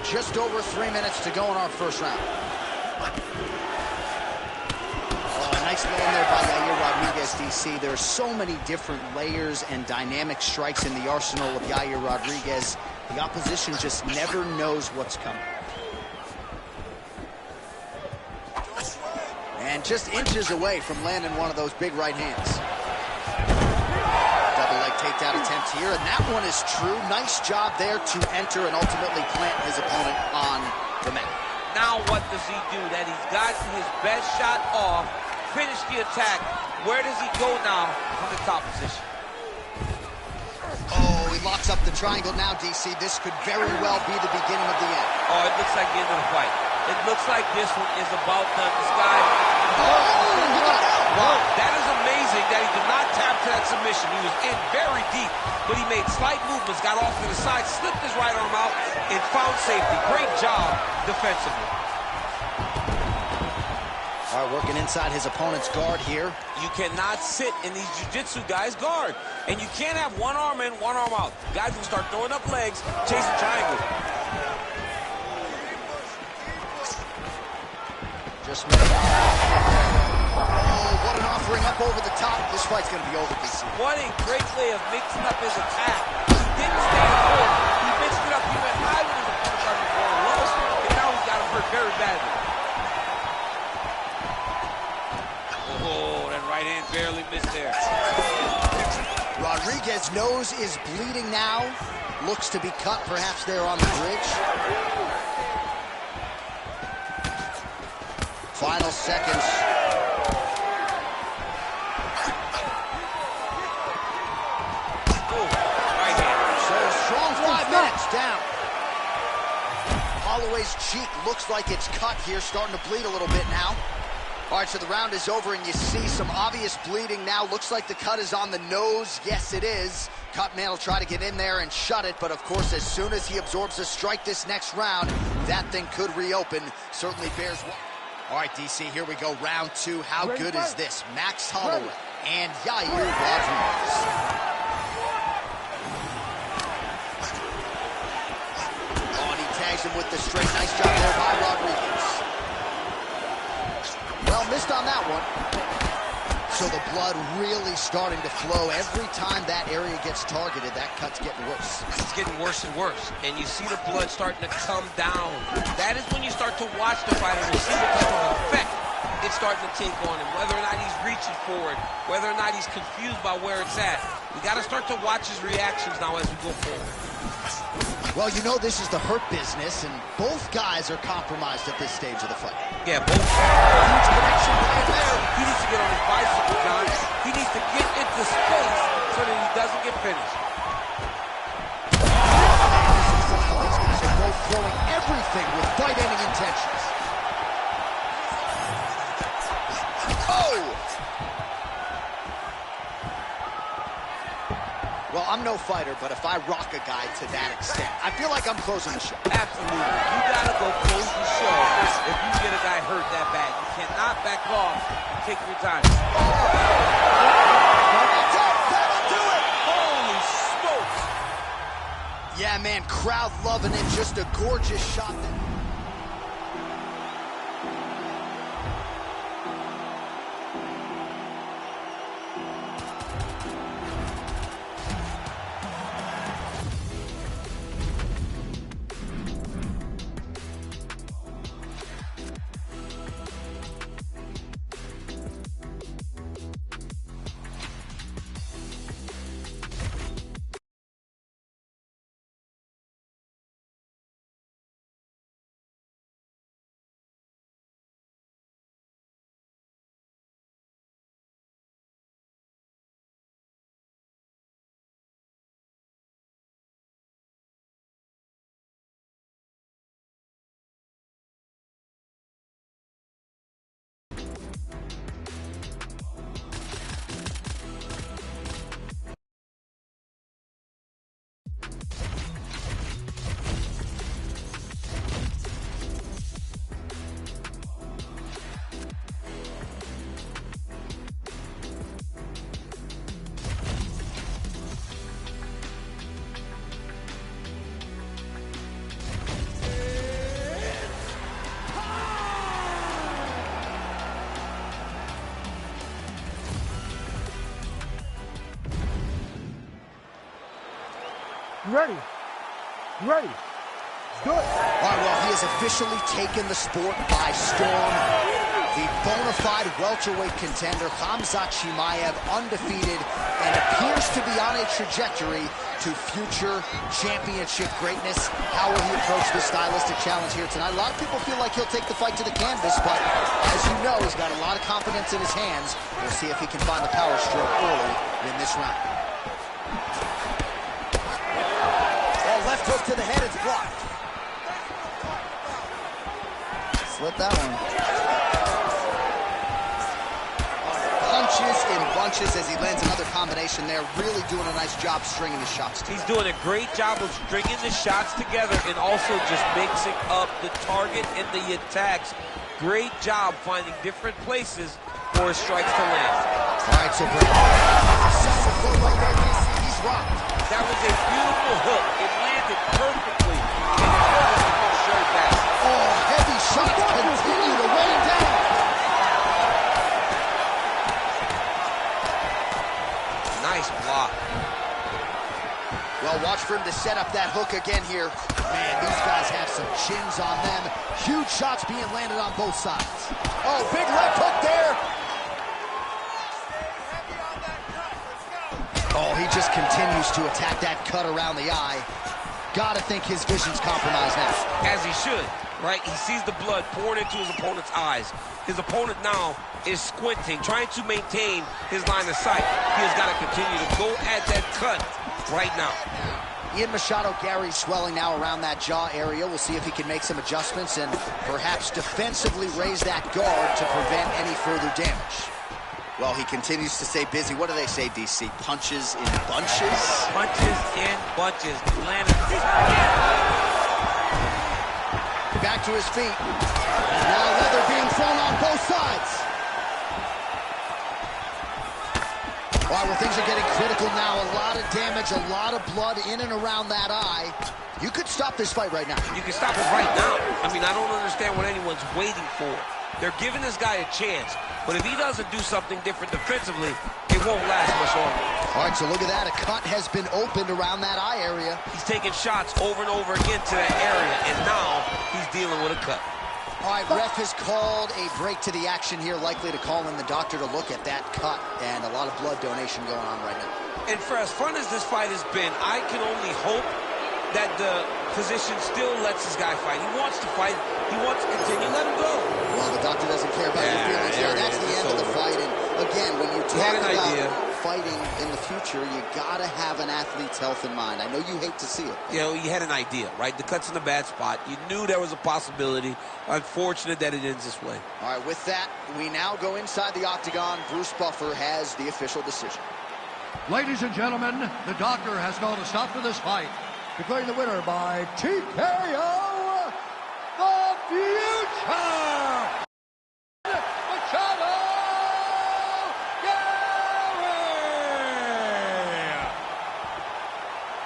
Just over 3 minutes to go in our first round. Oh, nice land there by Yair Rodriguez, DC. There are so many different layers and dynamic strikes in the arsenal of Yair Rodriguez. The opposition just never knows what's coming. And just inches away from landing one of those big right hands. Double leg takedown attempt here, and that one is true. Nice job there to enter and ultimately plant his opponent on the mat. Now what does he do? That he's gotten his best shot off, finished the attack. Where does he go now from the top position? Oh, he locks up the triangle now, DC. This could very well be the beginning of the end. Oh, it looks like the end of the fight. It looks like this one is about done. This guy... Wow, that is amazing that he did not tap to that submission. He was in very deep, but he made slight movements, got off to the side, slipped his right arm out, and found safety. Great job defensively. All right, working inside his opponent's guard here. You cannot sit in these jiu-jitsu guys' guard. And you can't have one arm in, one arm out. Guys will start throwing up legs, chasing triangles. Just made it. Oh, what an offering up over the top. This fight's going to be over, DC. What a great way of mixing up his attack. He didn't stay in court. He mixed it up. He went high when his opponent started going low, and now he's got him hurt very badly. Oh, that right hand barely missed there. Rodriguez's nose is bleeding now. Looks to be cut, perhaps there on the bridge. Final seconds. So a strong 5 minutes down. Holloway's cheek looks like it's cut here, starting to bleed a little bit now. All right, so the round is over, and you see some obvious bleeding now. Looks like the cut is on the nose. Yes, it is. Cutman will try to get in there and shut it, but of course, as soon as he absorbs a strike this next round, that thing could reopen. Certainly bears one. All right, DC, here we go. Round 2. How good is this? Max Holloway and Yair Rodriguez. Oh, and he tags him with the straight. Nice job there by Rodriguez. Well, missed on that one. So the blood really starting to flow. Every time that area gets targeted, that cut's getting worse. It's getting worse and worse. And you see the blood starting to come down. That is when you start to watch the fighter and see what type of effect it's starting to take on him. Whether or not he's reaching forward, whether or not he's confused by where it's at. We got to start to watch his reactions now as we go forward. Well, you know this is the hurt business, and both guys are compromised at this stage of the fight. Yeah, both. Huge connection right there. He needs to get on his bicycle, John. He needs to get into space so that he doesn't get finished. These guys are both throwing everything with fight-ending intentions. Oh! Well, I'm no fighter, but if I rock a guy to that extent, I feel like I'm closing the show. Absolutely. You gotta go close the show if you get a guy hurt that bad. You cannot back off and take your time. That's it! That'll do it! Holy smokes! Yeah, man, crowd loving it. Just a gorgeous shot. You ready? You ready? Good. All right, well, he has officially taken the sport by storm. The bona fide welterweight contender, Khamzat Chimaev, undefeated, and appears to be on a trajectory to future championship greatness. How will he approach this stylistic challenge here tonight? A lot of people feel like he'll take the fight to the canvas, but as you know, he's got a lot of confidence in his hands. We'll see if he can find the power stroke early in this round. Left hook to the head, it's blocked. Slip that one. Punches in bunches as he lands another combination there. Really doing a nice job stringing the shots together. He's doing a great job of stringing the shots together and also just mixing up the target and the attacks. Great job finding different places for his strikes to land. All right, so he's rocked. That was a beautiful hook. It landed perfectly. And his focus is going to show that. Oh, heavy shots continue to rain down. Nice block. Well, watch for him to set up that hook again here. Man, these guys have some chins on them. Huge shots being landed on both sides. Oh, big left hook there. Oh, he just continues to attack that cut around the eye. Gotta think his vision's compromised now. As he should, right? He sees the blood pouring into his opponent's eyes. His opponent now is squinting, trying to maintain his line of sight. He has got to continue to go at that cut right now. Ian Machado, Gary swelling now around that jaw area. We'll see if he can make some adjustments and perhaps defensively raise that guard to prevent any further damage. Well, he continues to stay busy. What do they say, DC? Punches in bunches? Punches in bunches. Landed. Back to his feet. Now leather being thrown on both sides. All right, well, things are getting critical now. A lot of damage, a lot of blood in and around that eye. You could stop this fight right now. You can stop it right now. I mean, I don't understand what anyone's waiting for. They're giving this guy a chance, but if he doesn't do something different defensively, it won't last much longer. All right, so look at that. A cut has been opened around that eye area. He's taking shots over and over again to that area, and now he's dealing with a cut. All right, ref has called a break to the action here, likely to call in the doctor to look at that cut, and a lot of blood donation going on right now. And for as fun as this fight has been, I can only hope that the physician still lets this guy fight. He wants to fight. He wants to continue. Let him go. Well, the doctor doesn't care about your feelings. Yeah, that's the end of the fight. And again, when you talk about fighting in the future, you gotta have an athlete's health in mind. I know you hate to see it. You know, you had an idea, right? The cut's in a bad spot. You knew there was a possibility. Unfortunate that it ends this way. All right, with that, we now go inside the octagon. Bruce Buffer has the official decision. Ladies and gentlemen, the doctor has called a stop to this fight, declaring the winner by TKO, the Future! Machado!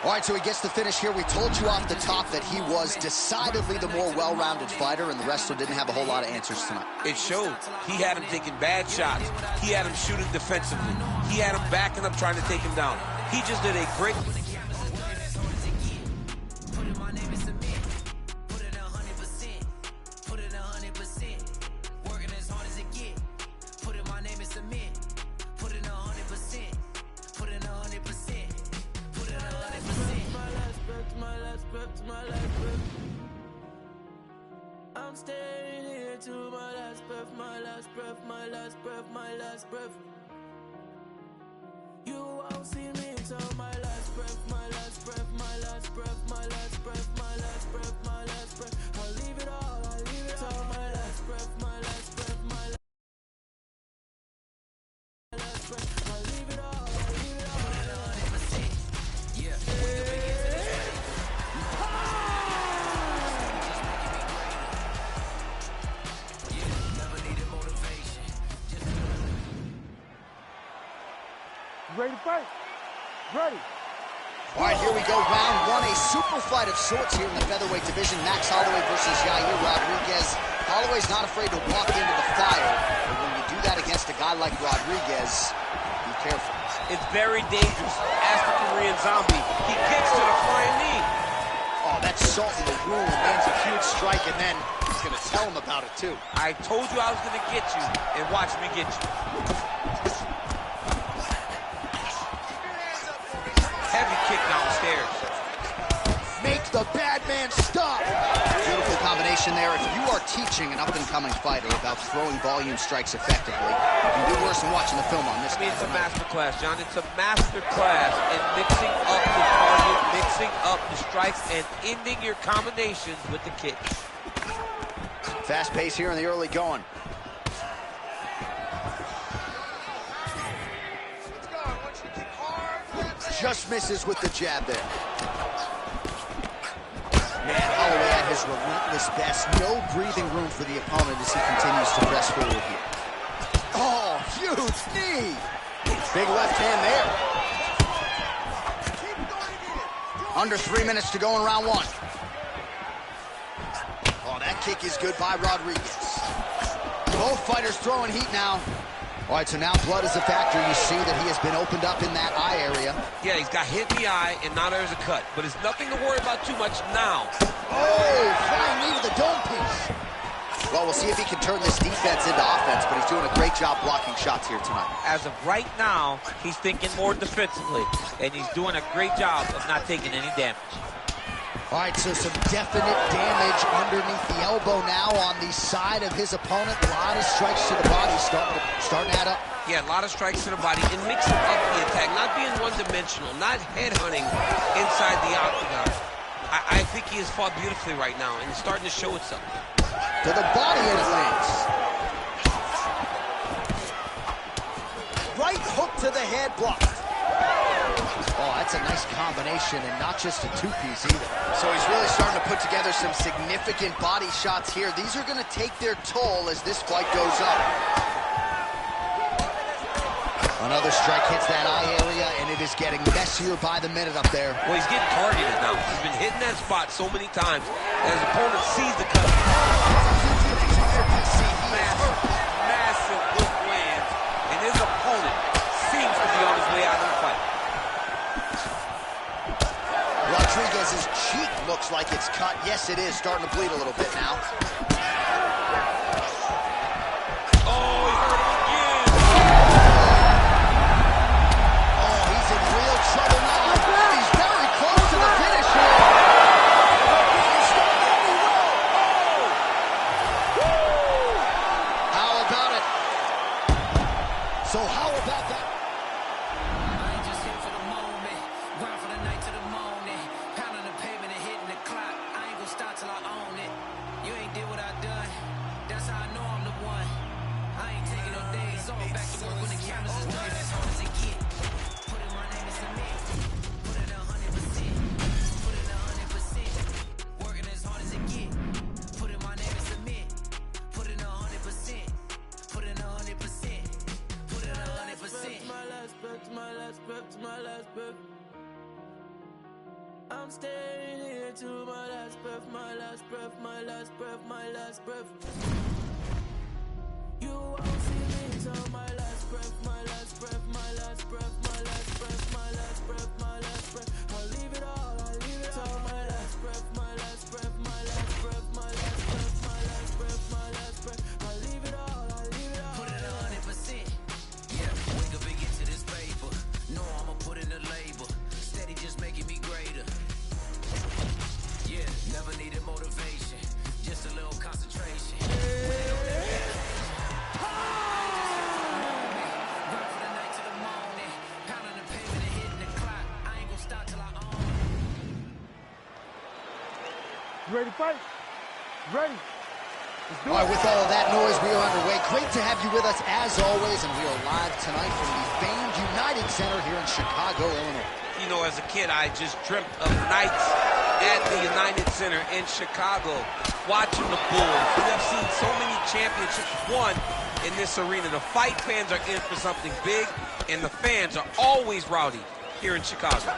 All right, so he gets the finish here. We told you off the top that he was decidedly the more well-rounded fighter, and the wrestler didn't have a whole lot of answers tonight. It showed. He had him taking bad shots. He had him shooting defensively. He had him backing up, trying to take him down. He just did a great... I'm staying here to my last breath, my last breath, my last breath, my last breath. You won't see me till my last breath, my last breath, my last breath, my last breath, my last breath, my last breath. I'll leave it all, I'll leave it all, my last breath, my last breath, my last breath. I'll leave it all, I'll leave it all. Ready to fight? Ready. All right, here we go. Round one, a super fight of sorts here in the featherweight division. Max Holloway versus Yair Rodriguez. Holloway's not afraid to walk into the fire, but when you do that against a guy like Rodriguez, be careful. It's very dangerous. Ask the Korean Zombie. He gets to the flying knee. Oh, that's salt in the wound. Lands a huge strike, and then he's going to tell him about it, too. I told you I was going to get you, and watch me get you. Heavy kick downstairs. Make the bad man stop. Beautiful combination there. If you are teaching an up-and-coming fighter about throwing volume strikes effectively, you can do worse than watching the film on this. I mean, it's a master class, John. It's a master class in mixing up the target, mixing up the strikes, and ending your combinations with the kicks. Fast pace here in the early going. Just misses with the jab there. Man, Holloway at his relentless best. No breathing room for the opponent as he continues to press forward here. Oh, huge knee. Big left hand there. Under 3 minutes to go in round one. Oh, that kick is good by Rodriguez. Both fighters throwing heat now. All right, so now blood is a factor. You see that he has been opened up in that eye area. Yeah, he's got hit in the eye, and now there's a cut. But it's nothing to worry about too much now. Oh, flying knee to the dome piece. Well, we'll see if he can turn this defense into offense, but he's doing a great job blocking shots here tonight. As of right now, he's thinking more defensively, and he's doing a great job of not taking any damage. All right, so some definite damage underneath the elbow now on the side of his opponent. A lot of strikes to the body starting to add up. Yeah, a lot of strikes to the body and mixing up the attack, not being one-dimensional, not headhunting inside the octagon. I think he has fought beautifully right now, and it's starting to show itself. To the body it lands. Right hook to the head, blocked. Oh, that's a nice combination, and not just a two-piece either. So he's really starting to put together some significant body shots here. These are going to take their toll as this fight goes up. Another strike hits that eye area, and it is getting messier by the minute up there. Well, he's getting targeted now. He's been hitting that spot so many times, and his opponent sees the cut. Massive hook lands, and his opponent seems to be on his way out of the fight. Rodriguez's cheek looks like it's cut. Yes, it is. Starting to bleed a little bit now. Oh, he hurt him again. Oh, he's in real trouble now. He's very close to the finish here. How about it? So how about that? I ain't just here for the moment, grind for the night to the morning, pounding the pavement and hitting the clock. I ain't gonna stop till I own it. You ain't did what I done, that's how I know I'm the one. I ain't taking no days off, back to work when the cameras is done. As hard as it get, put in my name and submit, put in 100%, put in 100%, working as hard as it get, put in my name and submit, put in 100%, put in 100%, put in 100%. My last breath, my last breath, my last breath. I'm staying here to my last breath, my last breath, my last breath, my last breath. You won't see me till my last breath, my last breath, my last breath, my last breath, my last breath, my last breath. I'll leave it all, I'll leave it all. My last breath, my last breath, my last breath, my last breath, my last breath, my last breath. I'll leave it all, I'll leave it all. Put in 100%. Yeah, wake up and get to this paper. No, I'ma put in the labor. Steady just making me greater. Yeah, never needed motivation. Just a little concentration. Run for the night to the morning. Pounding the pavement and hitting the clock. I ain't gonna stop till I own it. You ready to fight? Ready? Let's do All right, it. with all of that noise, we are underway. Great to have you with us as always, and we are live tonight from the famed United Center here in Chicago, Illinois. You know, as a kid, I just dreamt of nights at the United Center in Chicago, watching the Bulls. We have seen so many championships won in this arena. The fight fans are in for something big, and the fans are always rowdy here in Chicago.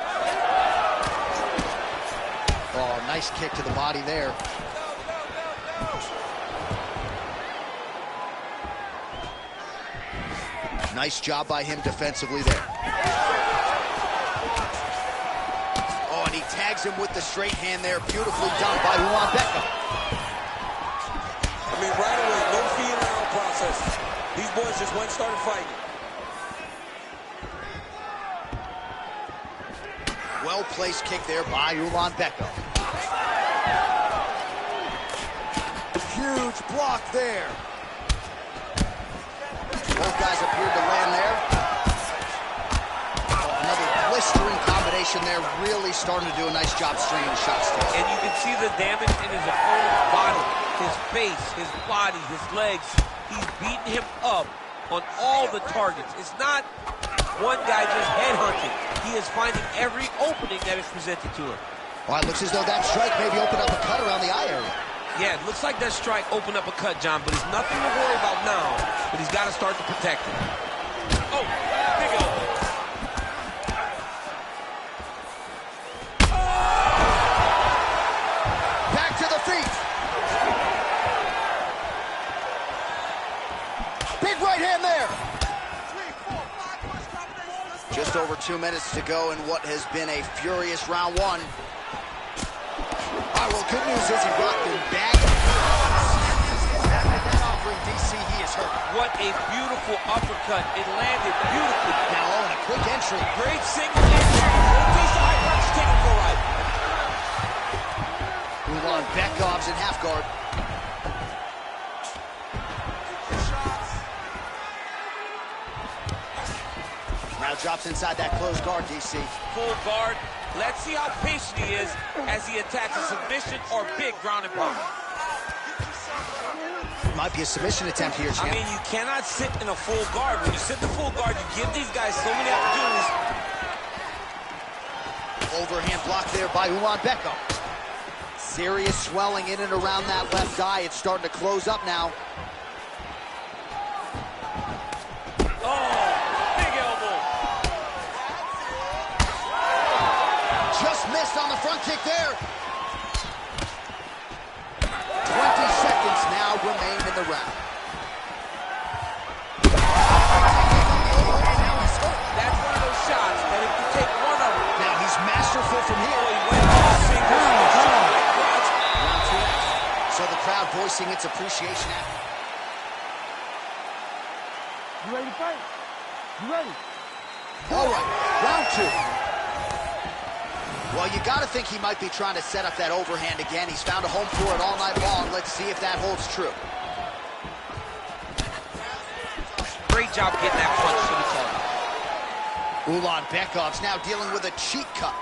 Oh, nice kick to the body there. Nice job by him defensively there. Oh, and he tags him with the straight hand there. Beautifully done by Juan Becca. I mean, right away, no feeling out process. These boys just went and started fighting. Well-placed kick there by Juan Becca. Huge block there. Both guys appeared to land there. Oh, another blistering combination there. Really starting to do a nice job stringing shots together. And you can see the damage in his opponent's body, his face, his body, his legs. He's beating him up on all the targets. It's not one guy just headhunting. He is finding every opening that is presented to him. All right, looks as though that strike maybe opened up a cut around the eye area. Yeah, it looks like that strike opened up a cut, John, but it's nothing to worry about now, but he's got to start to protect it. Oh, big elbow. Back to the feet. Big right hand there. Just over 2 minutes to go in what has been a furious round one. All right, well, good news is he rocked him back. After that offering, DC, he is hurt. What a beautiful uppercut. It landed beautifully. Now on a quick entry. Great single entry. One piece of high punch taken for right. stops inside that closed guard, DC. Full guard. Let's see how patient he is as he attacks a submission or big ground and pound. Might be a submission attempt here, champ. I mean, you cannot sit in a full guard. When you sit in the full guard, you give these guys so many opportunities. Overhand block there by Beckham. Serious swelling in and around that left eye. It's starting to close up now. Oh, big elbow. Just missed on the front kick there. 20 seconds now remain in the round. That's one of those shots that if you take one of them. Now he's masterful from here. So the crowd voicing its appreciation. You ready to fight? You ready? All right, round 2. Well, you got to think he might be trying to set up that overhand again. He's found a home for it all night long. Let's see if that holds true. Great job getting that punch to the target. Bekov's now dealing with a cheek cut.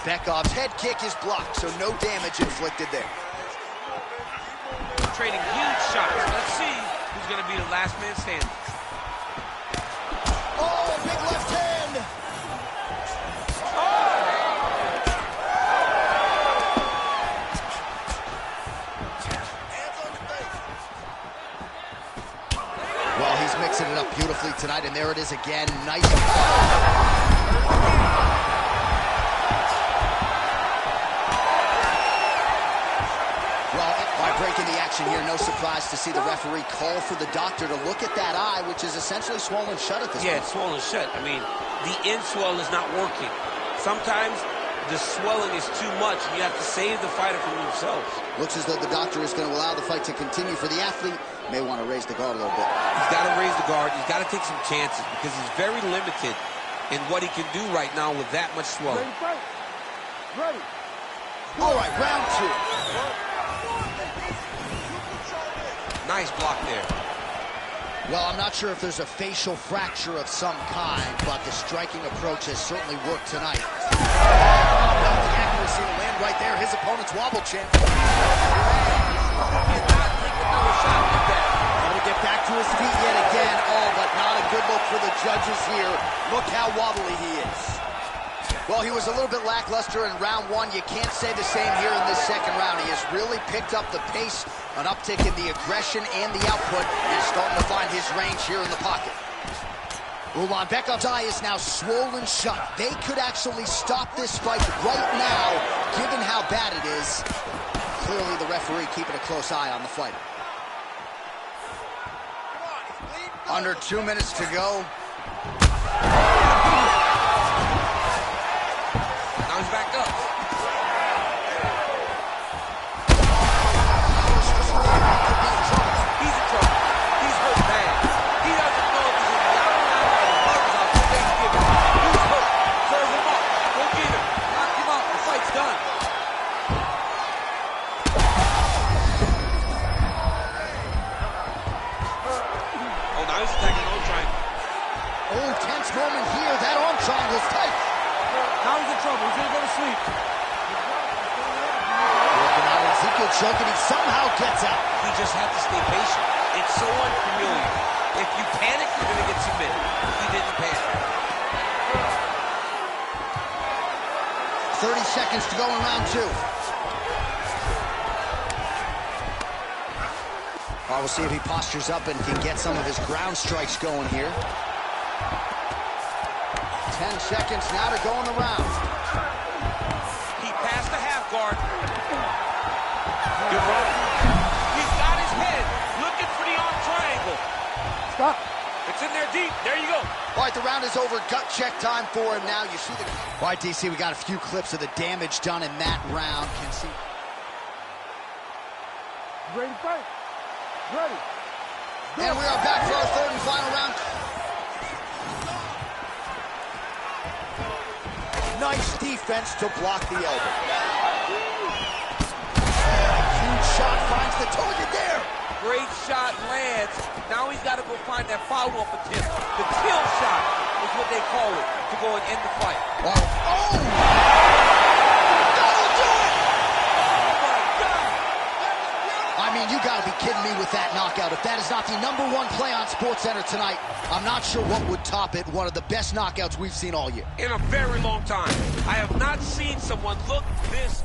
Bekov's head kick is blocked, so no damage inflicted there. Trading huge shots. Let's see who's going to be the last man standing. Oh, big left hand! Well, he's mixing it up beautifully tonight, and there it is again. Nice. Breaking the action here, no surprise to see the referee call for the doctor to look at that eye, which is essentially swollen shut at this point. Yeah, it's swollen shut. I mean, the inswell is not working. Sometimes the swelling is too much, and you have to save the fighter from themselves. Looks as though the doctor is going to allow the fight to continue. For the athlete, may want to raise the guard a little bit. He's got to raise the guard. He's got to take some chances because he's very limited in what he can do right now with that much swelling. Ready to fight? Ready. All right, round 2. Nice block there. Well, I'm not sure if there's a facial fracture of some kind, but the striking approach has certainly worked tonight. Well, the accuracy to land right there. His opponent's wobble champ. He's not taking another shot like that. Able to get back to his feet yet again. Oh, but not a good look for the judges here. Look how wobbly he is. Well, he was a little bit lackluster in round 1. You can't say the same here in this second round. He has really picked up the pace, an uptick in the aggression and the output, and is starting to find his range here in the pocket. Bekov's eye is now swollen shut. They could actually stop this fight right now, given how bad it is. Clearly the referee keeping a close eye on the fighter. Under 2 minutes to go. Now he's back up. He's in trouble. He's hurt bad. He doesn't know if he's in the outside or the buttons out for Thanksgiving. He's hurt. Serve him up. Go get him. Knock him out. The fight's done. Oh, now he's attacking the arm triangle. Oh, tense moment here. That arm triangle's tight. Now he's in trouble. He's gonna go to sleep. Working out Ezekiel choking. He somehow gets out. He just had to stay patient. It's so unfamiliar. If you panic, you're going to get submitted. He didn't panic. 30 seconds to go in round 2. We'll see if he postures up and can get some of his ground strikes going here. 10 seconds now to go in the round. He passed the half guard. Good run. He's got his head looking for the arm triangle. Stop. It's in there deep. There you go. All right, the round is over. Gut check time for him now. You see the... All right, DC, we got a few clips of the damage done in that round. Can see... You ready to fight? Ready. And we are back for our third and final round. Nice defense to block the elbow. Huge shot finds the target there. Great shot lands. Now he's got to go find that follow-up attempt. The kill shot is what they call it, to go and end the fight. Oh! That'll do it! Oh, my God! I mean, you gotta be kidding me with that knockout. If that is not the #1 play on SportsCenter tonight, I'm not sure what would top it. One of the best knockouts we've seen all year. In a very long time. I have not seen someone look this.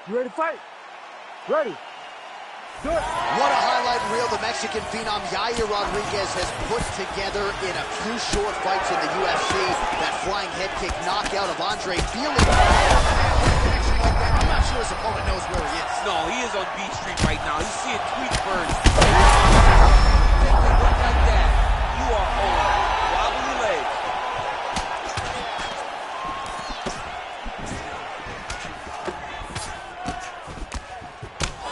You ready to fight? Ready. Do it. What a highlight reel the Mexican phenom Yair Rodriguez has put together in a few short fights in the UFC. That flying head kick knockout of Andre Feeling. I'm not sure his opponent knows where he is. No, he is on B Street right now. He's seeing tweet birds. Look like that. You are on wobbly legs.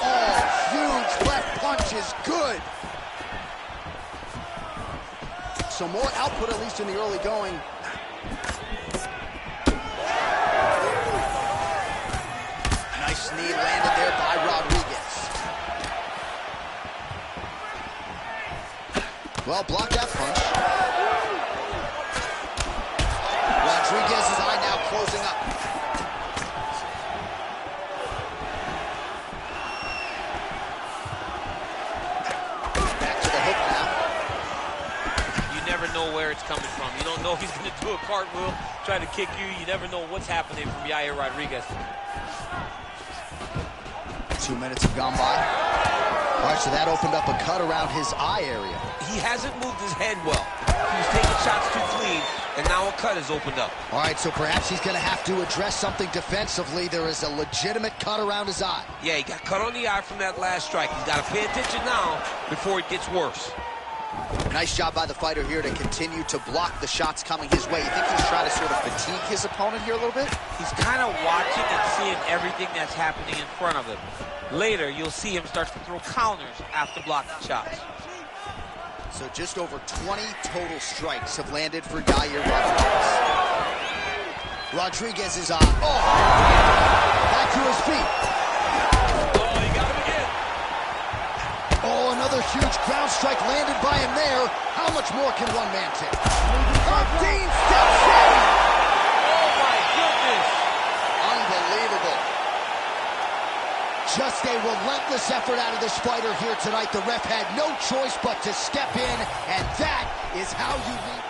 Oh, huge left punch is good. So more output, at least in the early going. Nice knee landed there by Rodriguez. Well, blocked that punch. Rodriguez's eye now closing up. Back to the hook now. You never know where it's coming from. You don't know if he's going to do a cartwheel, try to kick you. You never know what's happening from Yair Rodriguez. 2 minutes have gone by. All right, so that opened up a cut around his eye area. He hasn't moved his head well. He was taking shots too clean, and now a cut has opened up. All right, so perhaps he's going to have to address something defensively. There is a legitimate cut around his eye. Yeah, he got cut on the eye from that last strike. He's got to pay attention now before it gets worse. Nice job by the fighter here to continue to block the shots coming his way. You think he's trying to sort of fatigue his opponent here a little bit? He's kind of watching and seeing everything that's happening in front of him. Later, you'll see him start to throw counters after blocking shots. So just over 20 total strikes have landed for Yair Rodriguez. Rodriguez is on. Oh! Back to his feet. Oh, he got him again. Oh, another huge ground strike landed by him there. How much more can one man take? Dean steps in. Oh, my goodness. Unbelievable. Just a relentless effort out of this fighter here tonight. The ref had no choice but to step in, and that is how you lead.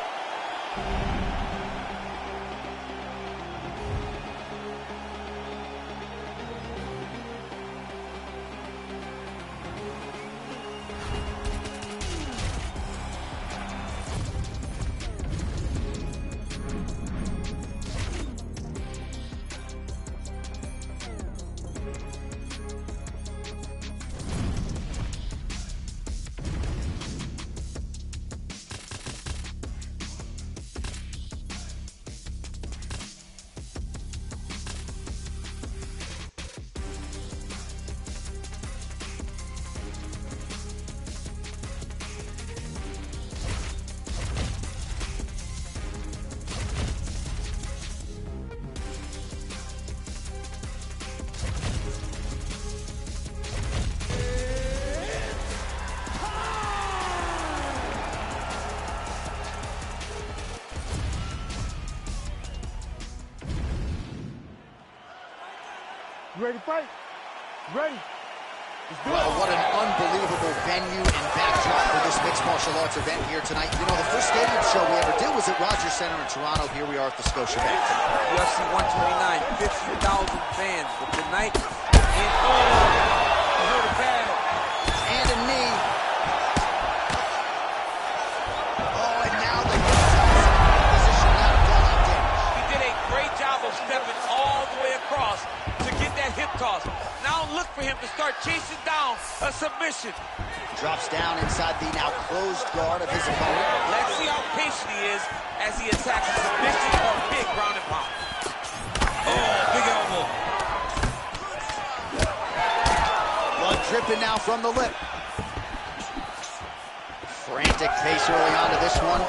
You ready to fight? Ready. Well, what an unbelievable venue and backdrop for this mixed martial arts event here tonight. You know, the first stadium show we ever did was at Rogers Center in Toronto. Here we are at the Scotiabank. UFC 129, 50,000 fans. But tonight, you heard it bad. And a knee. Oh, and now the position out of fallout damage. He did a great job of stepping all the way across to get that hip toss. Now look for him to start chasing down a submission. Drops down inside the now closed guard of his opponent. Let's see how patient he is as he attacks a submission or big ground and pound. Oh, big elbow. Blood dripping now from the lip. Frantic pace early on to this one.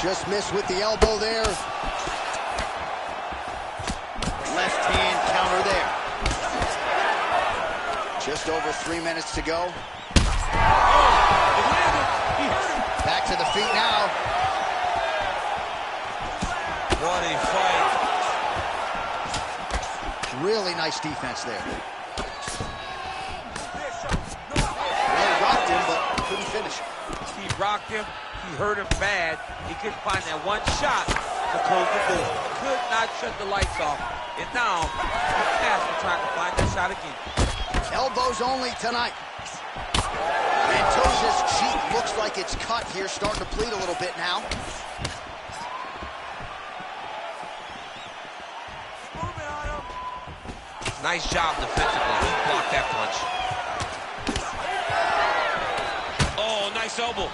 Just missed with the elbow there. Left hand counter there. Just over 3 minutes to go. Back to the feet now. What a fight. Really nice defense there. Well, rocked him, but couldn't finish. He rocked him. He hurt him bad. He couldn't find that one shot to close the door. Could not shut the lights off. And now, he's trying to find that shot again. Elbows only tonight. Mendoza's cheek looks like it's cut here, starting to bleed a little bit now. Nice job defensively. He blocked that punch. Oh, nice elbow.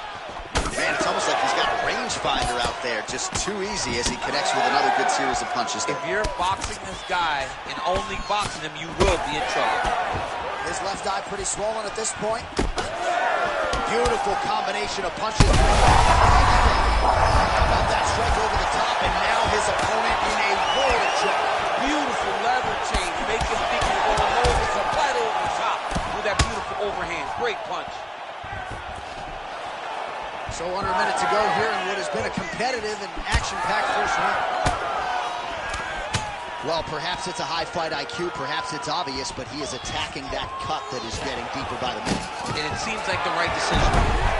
Man, it's almost like he's got a rangefinder out there. Just too easy as he connects with another good series of punches there. If you're boxing this guy and only boxing him, you will be in trouble. His left eye pretty swollen at this point. Beautiful combination of punches. How about that strike over the top, and now his opponent in a world of trouble. Beautiful lever change. Make him think he's going low. It's a right over the top with that beautiful overhand. Great punch. So under a minute to go here in what has been a competitive and action-packed first round. Well, perhaps it's a high fight IQ, perhaps it's obvious, but he is attacking that cut that is getting deeper by the minute. And it seems like the right decision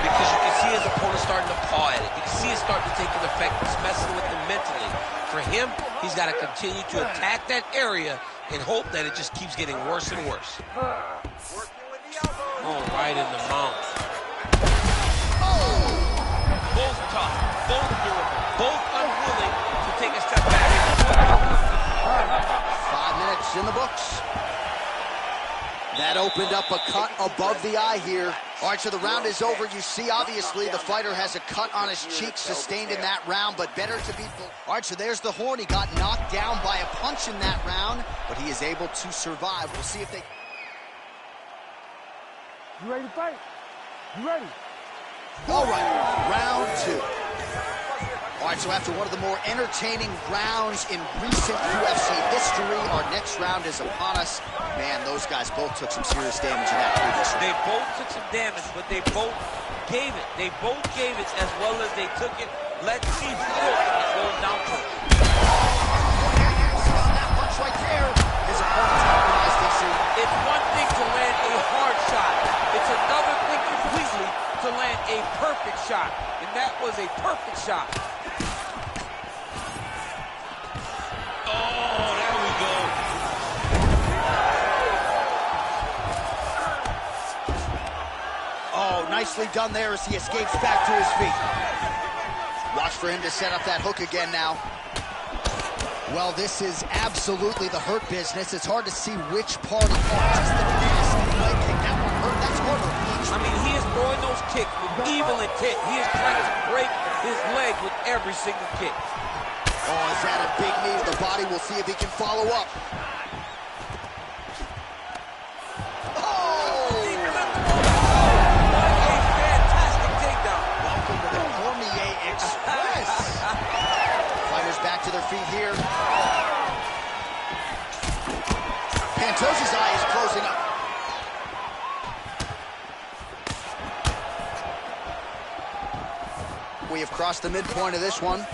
because you can see his opponent starting to paw at it. You can see it starting to take an effect. It's messing with him mentally. For him, he's got to continue to attack that area and hope that it just keeps getting worse and worse. Oh, right in the mouth. Both tough, both durable, both unwilling to take a step back. 5 minutes in the books. That opened up a cut above the eye here. All right, so the round is over. You see, obviously, the fighter has a cut on his cheek sustained in that round, but better to be... All right, so there's the horn. He got knocked down by a punch in that round, but he is able to survive. We'll see if they... You ready to fight? You ready? All right, round two. All right, so after one of the more entertaining rounds in recent UFC history, our next round is upon us. Man, those guys both took some serious damage in that previous round. They both took some damage, but they both gave it. They both gave it as well as they took it. Let's see who goes down first. That punch right there. His opponent's compromised, DC. It's one thing to land a hard shot. It's another thing completely to land a perfect shot. And that was a perfect shot. Oh, there we go. Oh, nicely done there as he escapes back to his feet. Watch for him to set up that hook again now. Well, this is absolutely the hurt business. It's hard to see which part of just the nasty leg kick. That one hurt. That's harder. I mean, he is throwing those kicks with evil intent. He is trying to break his leg with every single kick. Oh, is that a big knee to the body? We'll see if he can follow up. Oh! What a fantastic takedown. Welcome to the Cormier Express. Fighters back to their feet here. Pantoja's eye is closing up. We have crossed the midpoint of this one.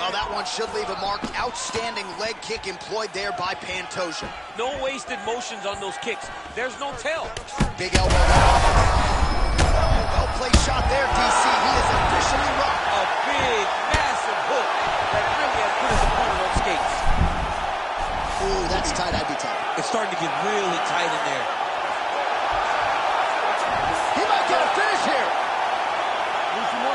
Well, that one should leave a mark. Outstanding leg kick employed there by Pantoja. No wasted motions on those kicks. There's no tell. Big elbow there. Well-placed shot there, DC. He is officially rocked. A big, massive hook that really has put his opponent on skates. Ooh, that's tight. I'd be tight. It's starting to get really tight in there. He might get a finish here. No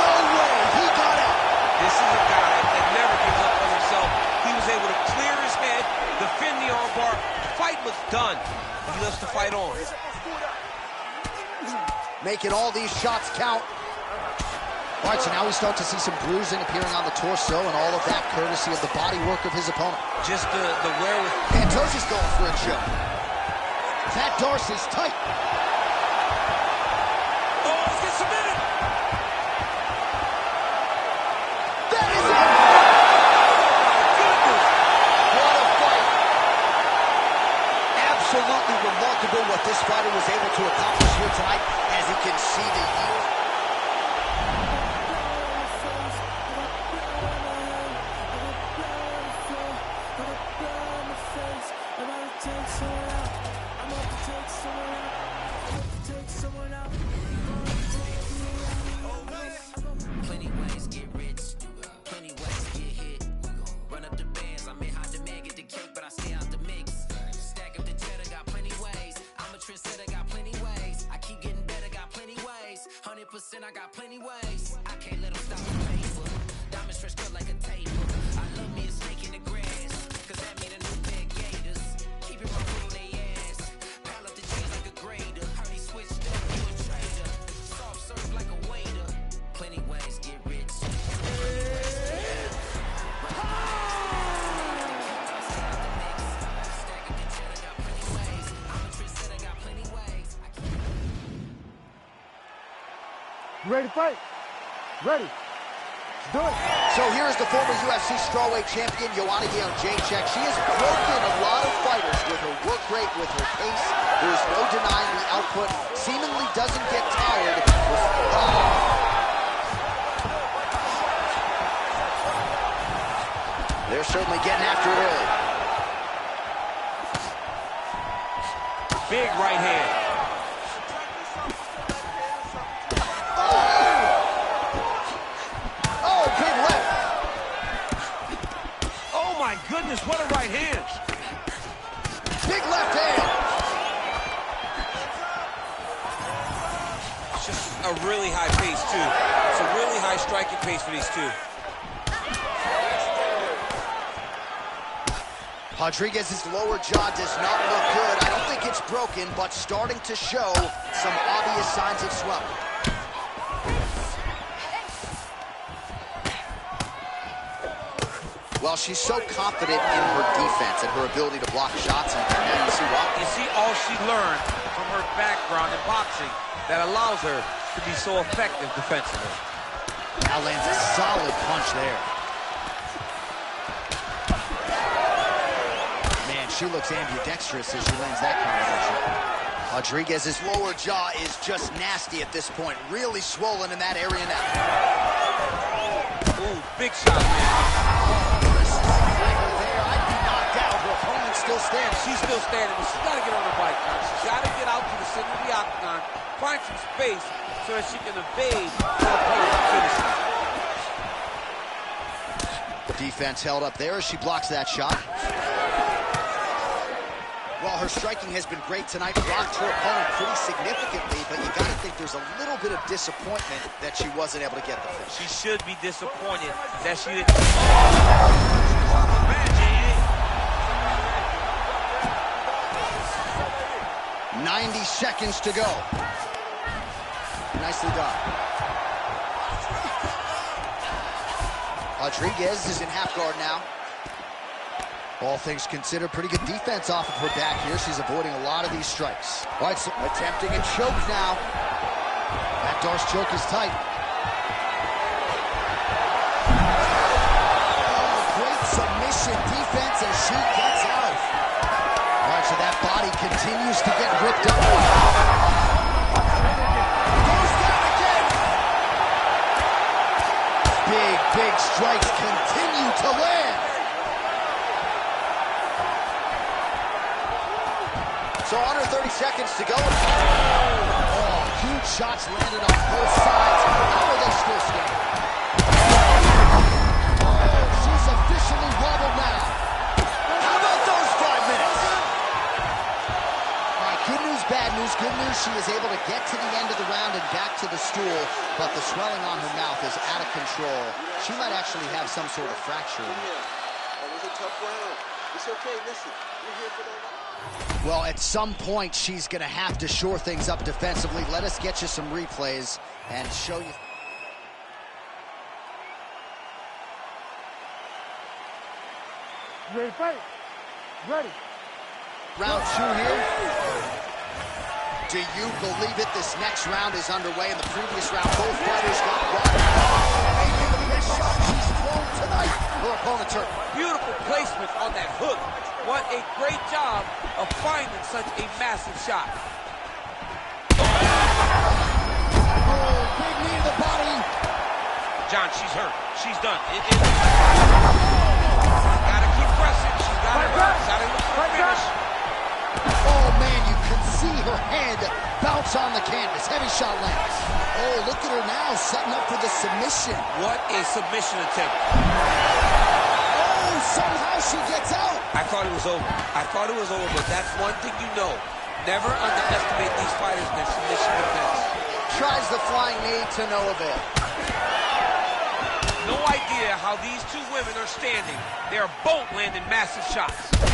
way. He got out. This is a guy that never gives up on himself. He was able to clear his head, defend the armbar. Fight was done. He loves to fight on. Making all these shots count. All right, so now we start to see some bruising appearing on the torso, and all of that courtesy of the body work of his opponent. Just the wherewithal. Pantoja's going for a choke. Pat Darcy's tight. Oh, let's get submitted. That is it! What a fight! Absolutely remarkable what this fighter was able to accomplish here tonight, as you can see the yield. Plenty ways get rich, plenty ways get hit. Run up the bands, I mean hard to man get the cake, but I stay out the mix. Stack up the cheddar, got plenty ways. I'm a trendsetter, got plenty ways. I keep getting better, got plenty ways. 100%, I got plenty ways. I can't let them stop the paper. Diamonds fresh cut like a table. I love me a snake in the grass, cause that mean a new pair of gators. Keep it my foot on they ass. Pile up the jeans like a grader. Heard he switched up, you a trader. Soft serve like a waiter. Plenty ways get rich. You ready to fight? Ready. Let's do it. So here's the former UFC strawweight champion, Joanna Jędrzejczyk. She has broken a lot of fighters with her work rate, with her pace. There's no denying the output. Seemingly doesn't get tired. They're certainly getting after it early. Big right hand. Oh, big left. Oh my goodness, what a right hand. Big left hand. It's just a really high pace too. It's a really high striking pace for these two. Rodriguez's lower jaw does not look good. I don't think it's broken, but starting to show some obvious signs of swelling. Well, she's so confident in her defense and her ability to block shots, and now you see why. You see all she learned from her background in boxing that allows her to be so effective defensively. Now lands a solid punch there. Man, she looks ambidextrous as she lands that combination. Rodriguez's lower jaw is just nasty at this point. Really swollen in that area now. Ooh, big shot, man. I'd be knocked out. Her opponent's still standing. She's still standing, but she's got to get on her bike now. She's got to get out to the center of the octagon, find some space so that she can evade her opponent's finishing. Defense held up there as she blocks that shot. Well, her striking has been great tonight. Rocked her opponent pretty significantly, but you got to think there's a little bit of disappointment that she wasn't able to get the finish. She should be disappointed that she didn't. 90 seconds to go. Nicely done. Rodriguez is in half guard now. All things considered, pretty good defense off of her back here. She's avoiding a lot of these strikes. All right, so attempting a choke now. That Darce choke is tight. Oh, great submission defense as she gets out. All right, so that body continues to get ripped up. Goes down again. Big strikes continue to land. So under 30 seconds to go. Oh, huge shots landed on both sides. How are they still standing? Oh, she's officially wobbled now. How about those 5 minutes? All right, good news, bad news. Good news, she is able to get to the end of the round and back to the stool, but the swelling on her mouth is out of control. She might actually have some sort of fracture. That was a tough round. It's okay, listen, you're here for that. Well, at some point, she's going to have to shore things up defensively. Let us get you some replays and show you. You ready to fight? Ready. Round 2 here. Do you believe it? This next round is underway. In the previous round, both fighters got rocked. Maybe the best shot she's thrown tonight. Her opponent's hurt. Beautiful placement on that hook. What a great job of finding such a massive shot. Oh, big knee to the body. John, she's hurt. She's done. Gotta keep pressing. She's gotta look for a finish. Oh, man, you can see her head bounce on the canvas. Heavy shot lands. Oh, look at her now, setting up for the submission. What a submission attempt. Oh, somehow she gets out. I thought it was over. But that's one thing you know. Never underestimate these fighters in their submission defense. Tries the flying knee to no avail. No idea how these two women are standing. They are both landing massive shots. All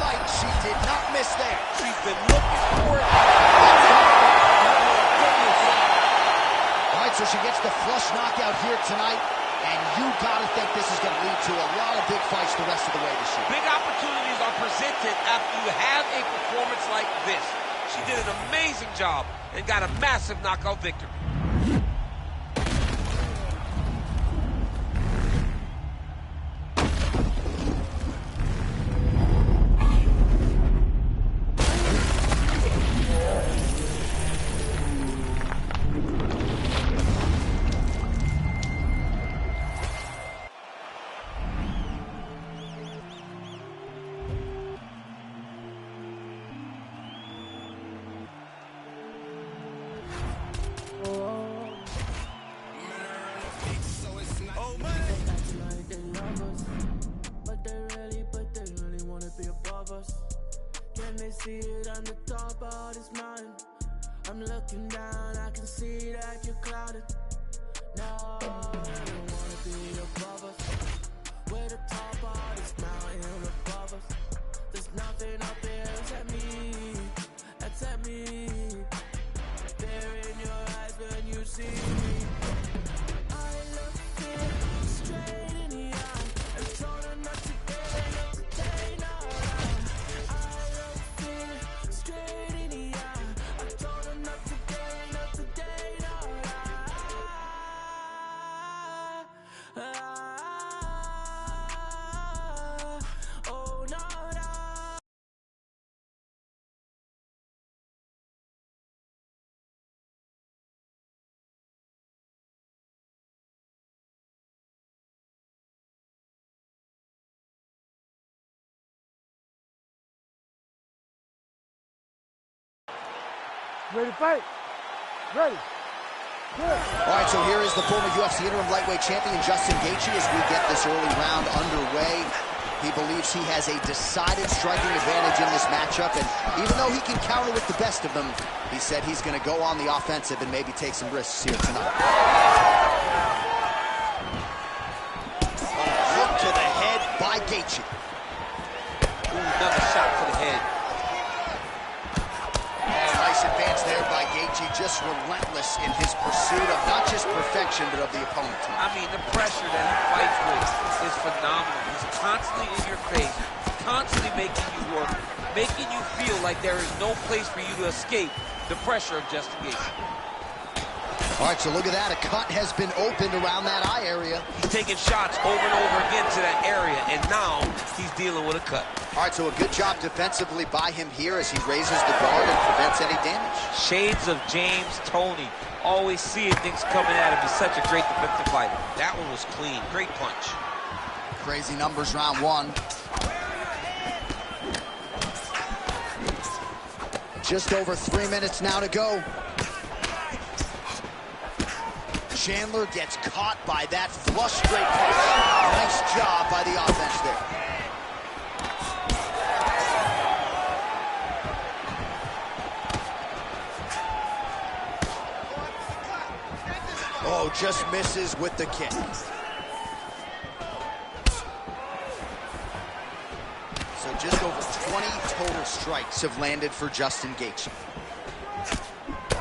night, she did not miss there. She's been looking for it. All right, so she gets the flush knockout here tonight. And you gotta think this is gonna lead to a lot of big fights the rest of the way this year. Big opportunities are presented after you have a performance like this. She did an amazing job and got a massive knockout victory. See it on the top of this mountain. I'm looking down, I can see that you're clouded. No, I don't wanna be above us. We're the top of this mountain above us. There's nothing up there except me. There in your eyes when you see me. I look it straight in the eye and told her not to stay now. Straight in the eye, I told her not today, no. Oh no. Ready to fight? Ready. Good. All right, so here is the former UFC interim lightweight champion, Justin Gaethje, as we get this early round underway. He believes he has a decided striking advantage in this matchup, and even though he can counter with the best of them, he said he's going to go on the offensive and maybe take some risks here tonight. Look to the head by Gaethje. Ooh, another shot to the head. Nice advance there by Gaethje, just relentless in his pursuit of not just perfection, but of the opponent. I mean, the pressure that he fights with is phenomenal. He's constantly in your face, constantly making you work, making you feel like there is no place for you to escape the pressure of Justin Gaethje. All right, so look at that. A cut has been opened around that eye area. He's taking shots over and over again to that area, and now he's dealing with a cut. All right, so a good job defensively by him here as he raises the guard and prevents any damage. Shades of James Toney. Always seeing things coming at him. He's such a great defensive fighter. That one was clean. Great punch. Crazy numbers round one. Just over 3 minutes now to go. Chandler gets caught by that flush straight punch. Nice job by the offense there. Oh, just misses with the kick. So just over 20 total strikes have landed for Justin Gaethje.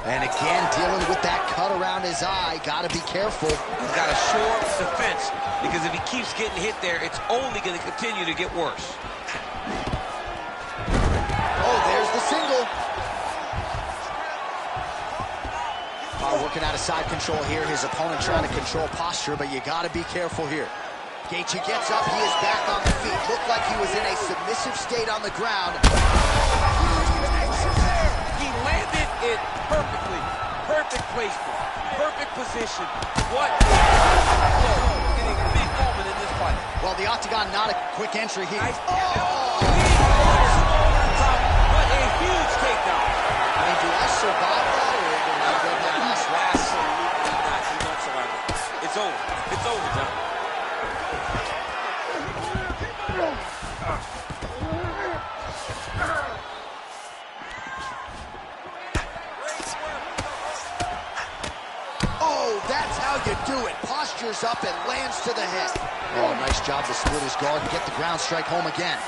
And again, dealing with that cut around his eye. Got to be careful. He's got to shore up defense, because if he keeps getting hit there, it's only going to continue to get worse. Oh, there's the single. Working out of side control here. His opponent trying to control posture, but you got to be careful here. Gaethje gets up. He is back on the feet. Looked like he was in a submissive state on the ground. He landed it perfectly. Perfect placement. Perfect position. What a blow in a big moment in this fight. Well, the octagon, not a quick entry here. Nice. What a huge takedown. I mean, do I survive that, or do I go down? Absolutely not. You don't survive it. It's over. It's over, John. That's how you do it. Postures up and lands to the head. Oh, nice job to split his guard and get the ground strike home again.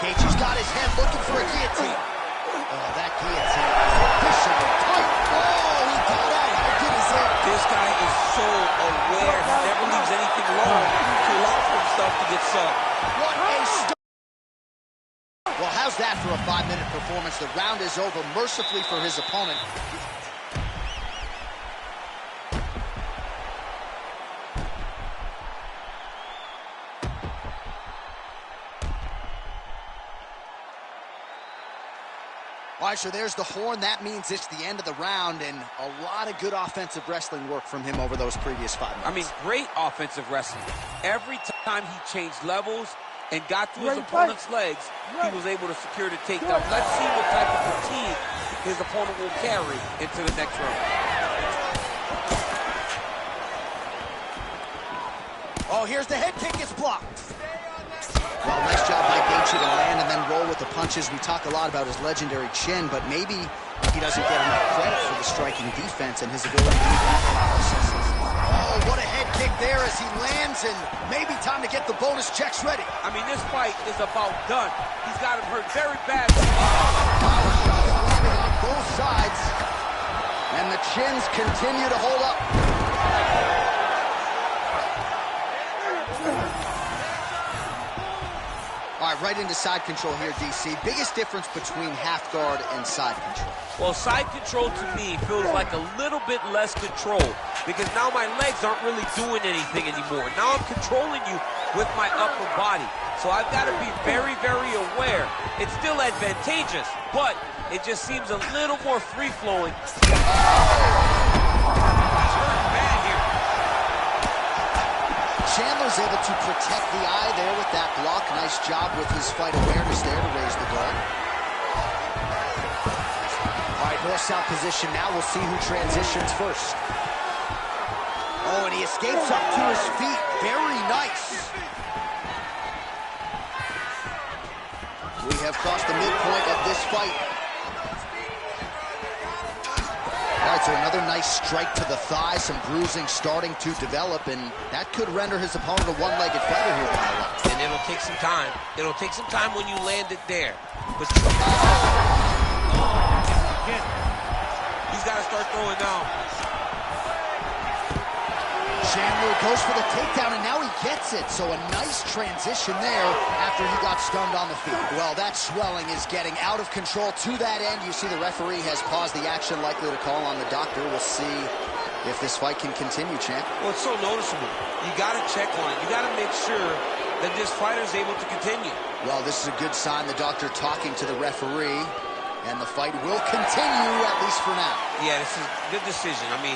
Gaethje's got his head looking for a guillotine. Oh, that guillotine is officially tight. Oh, he got out. How good is it? This guy is so aware. He never leaves anything alone to allow for himself to get subbed. What a start. Well, how's that for a 5-minute performance? The round is over mercifully for his opponent. All right, so there's the horn. That means it's the end of the round, and a lot of good offensive wrestling work from him over those previous 5 minutes. I mean, great offensive wrestling. Every time he changed levels and got through his opponent's legs, he was able to secure the takedown. Let's see what type of fatigue his opponent will carry into the next round. Oh, here's the head kick. It's blocked. Well, nice job by Gaethje to land and then roll with the punches. We talk a lot about his legendary chin, but maybe he doesn't get enough credit for the striking defense and his ability to do processes. Oh, what a head kick there as he lands, and maybe time to get the bonus checks ready. I mean, this fight is about done. He's got him hurt very bad. Power shot landing on both sides, and the chins continue to hold up. All right, right into side control here, DC. Biggest difference between half guard and side control? Well, side control to me feels like a little bit less control, because now my legs aren't really doing anything anymore. Now I'm controlling you with my upper body. So I've got to be very, very aware. It's still advantageous, but it just seems a little more free-flowing. Chandler's able to protect the eye there with that block. Nice job with his fight awareness there to raise the guard. All right, horse out position now. We'll see who transitions first. Oh, and he escapes up to his feet. Very nice. We have crossed the midpoint of this fight. All right, so another nice strike to the thigh, some bruising starting to develop, and that could render his opponent a one-legged fighter here down the line. And it'll take some time. It'll take some time when you land it there. But he's got to start throwing now. Chandler goes for the takedown, and now he gets it. So a nice transition there after he got stunned on the feet. Well, that swelling is getting out of control. To that end, you see the referee has paused the action, likely to call on the doctor. We'll see if this fight can continue, champ. Well, it's so noticeable. You got to check on it. You got to make sure that this fighter is able to continue. Well, this is a good sign. The doctor talking to the referee, and the fight will continue, at least for now. Yeah, this is a good decision. I mean,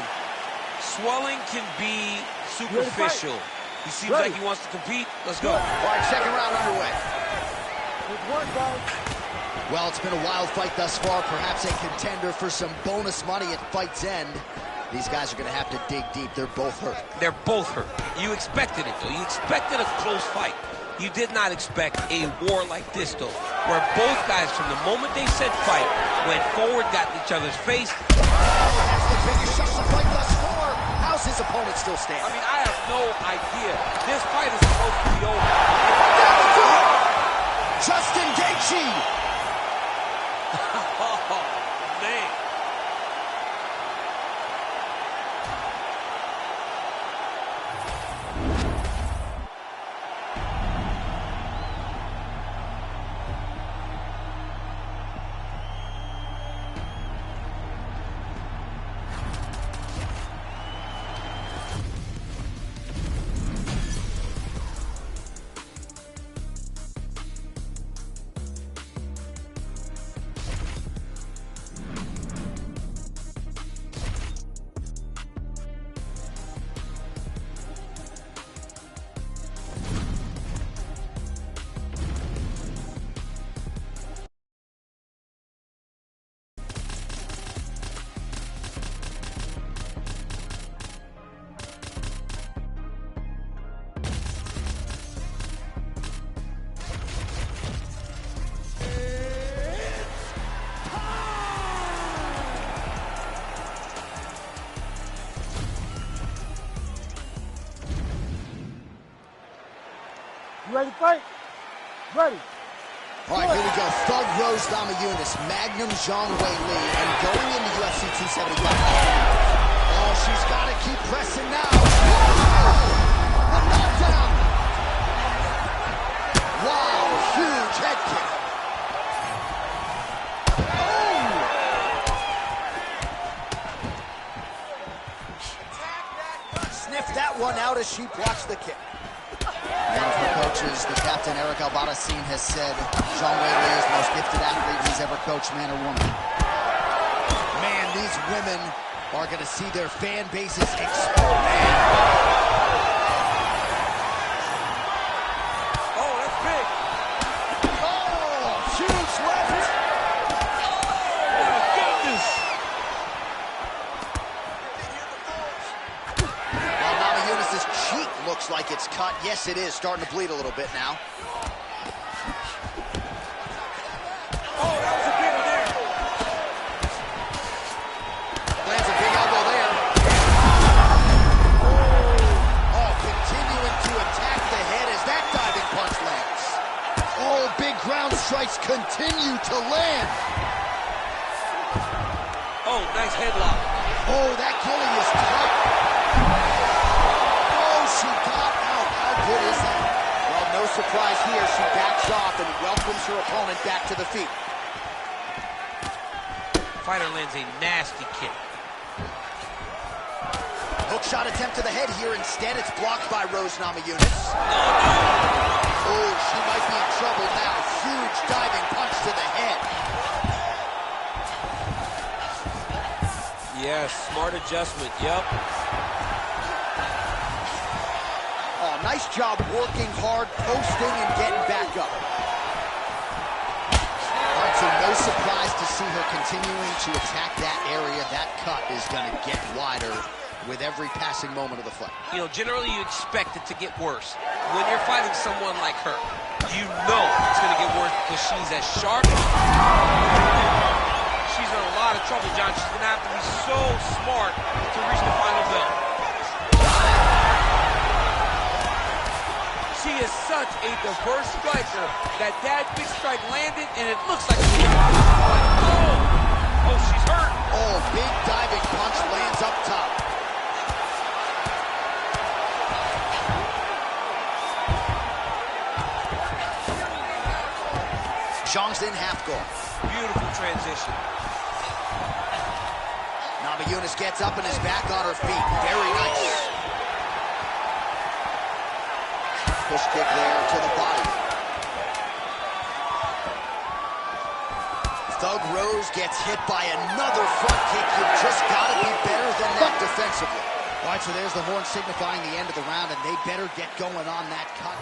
swelling can be superficial. He seems like he wants to compete. Let's go. All right, second round underway. With one, guys. Well, it's been a wild fight thus far. Perhaps a contender for some bonus money at fight's end. These guys are going to have to dig deep. They're both hurt. They're both hurt. You expected it, though. You expected a close fight. You did not expect a war like this, though, where both guys, from the moment they said fight, went forward, got in each other's face. Oh, that's the biggest shot of the fight thus far. How's his opponent still standing? I mean, I have no idea. This fight is supposed to be over. Justin Gaethje. Oh, man. You ready to fight? Ready. All right, here we go. Thug Rose Namajunas, Magnum Zhang Wei Li, and going into UFC 275. Oh, she's got to keep pressing now. Whoa! The knockdown. Wow, huge head kick. Oh! Sniffed that one out as she blocks the kick. And for coaches, the captain, Eric Albarracin, has said Zhang Wei Li is the most gifted athlete he's ever coached, man or woman. Man, these women are going to see their fan bases explode. Oh, that's big. Oh, huge left. Oh, my goodness. Well, Namajunas' cheek looks like it's cut. Yes, it is. Starting to bleed a little bit now. Oh, that was a big one there. Lands a big elbow there. Oh, continuing to attack the head as that diving punch lands. Oh, big ground strikes continue to land. Oh, nice headlock. Oh, that gilly is tight. Oh, she got out. How good is that? Well, no surprise here. She backs off and welcomes her opponent back to the feet. Fighter lands a nasty kick. Hook shot attempt to the head here. Instead, it's blocked by Rose Namajunas. Oh, she might be in trouble now. Huge diving punch to the head. Yes, smart adjustment. Yep. Oh, nice job working hard, posting, and getting back up. All right, so no surprise to see her continuing to attack that area. That cut is going to get wider with every passing moment of the fight. You know, generally you expect it to get worse. When you're fighting someone like her, you know it's going to get worse because she's as sharp. She's in a lot of trouble, John. She's going to have to be so smart to reach the final bell. She is such a diverse striker that big strike landed, and it looks like she's oh, she's hurt. Oh, big diving punch lands up top. Zhang's in half guard. Beautiful transition. Namajunas gets up and is back on her feet. Very nice. Push kick there to the body. Thug Rose gets hit by another front kick. You've just got to be better than that defensively. All right, so there's the horn signifying the end of the round, and they better get going on that cut.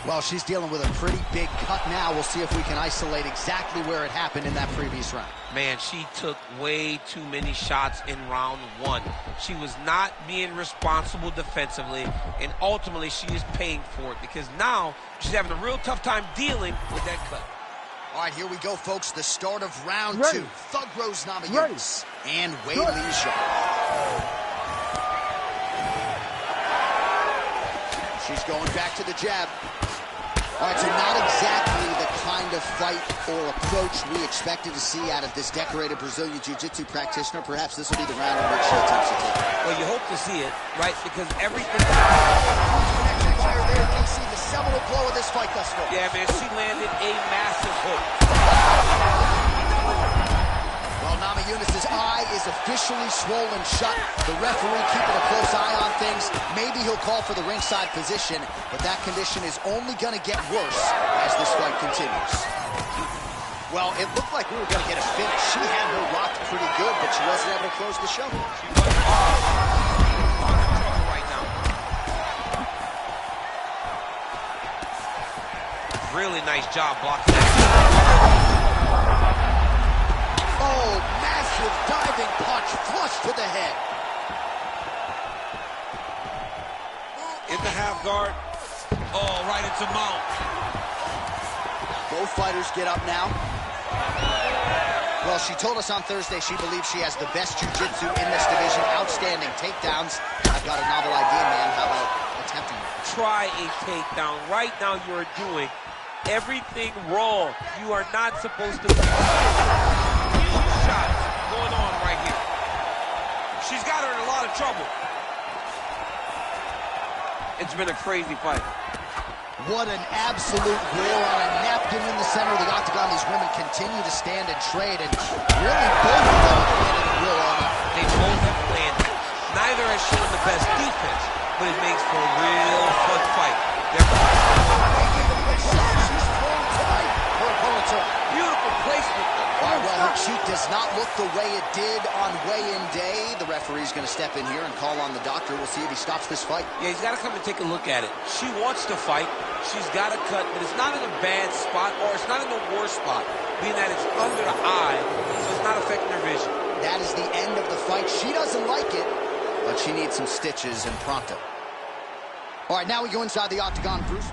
Well, she's dealing with a pretty big cut now. We'll see if we can isolate exactly where it happened in that previous round. Man, she took way too many shots in round one. She was not being responsible defensively, and ultimately she is paying for it because now she's having a real tough time dealing with that cut. All right, here we go, folks. The start of round two. Thug Rose Namajunas and Wei Li. She's going back to the jab. All right, so not exactly the kind of fight or approach we expected to see out of this decorated Brazilian Jiu-Jitsu practitioner. Perhaps this will be the round in which she attempts to take it. Well, you hope to see it, right? Because everything... Connected fire there. You see the seminal blow of this fight thus far. Yeah, man, she landed a massive hook. Well, Namajunas' eye is officially swollen shut. The referee keeping a close eye on things. Maybe he'll call for the ringside position, but that condition is only going to get worse as this fight continues. Well, it looked like we were going to get a finish. She had her rocked pretty good, but she wasn't able to close the show. She was in trouble right now. Really nice job blocking that. Oh, massive diving punch flush to the head. In the half guard. Oh, right into mount. Both fighters get up now. Well, she told us on Thursday she believes she has the best jiu-jitsu in this division. Outstanding takedowns. I've got a novel idea, man. How about attempting it? Try a takedown. Right now you're doing everything wrong. You are not supposed to... shots going on right here. She's got her in a lot of trouble. It's been a crazy fight. What an absolute war on a napkin in the center of the octagon. These women continue to stand and trade, and really both of them have landed a real honor. They both have landed. Neither has shown the best defense, but it makes for a real fun fight. She's thrown tight. Her opponents are beautiful placement. Well, her cheek does not look the way it did on weigh-in day. The referee's going to step in here and call on the doctor. We'll see if he stops this fight. Yeah, he's got to come and take a look at it. She wants to fight. She's got a cut, but it's not in a bad spot, or it's not in the worst spot, being that it's under the eye, so it's not affecting her vision. That is the end of the fight. She doesn't like it, but she needs some stitches and pronto. All right, now we go inside the octagon, Bruce.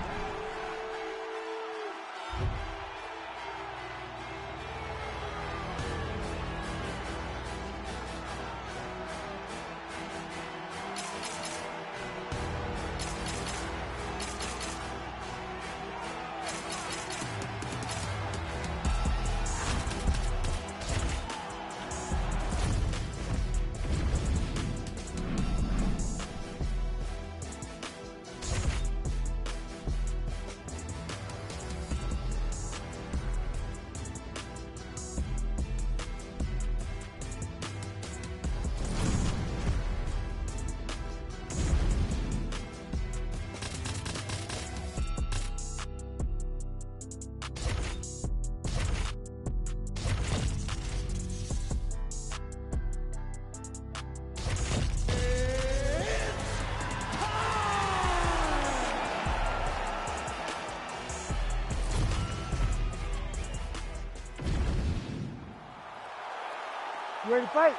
You ready to fight?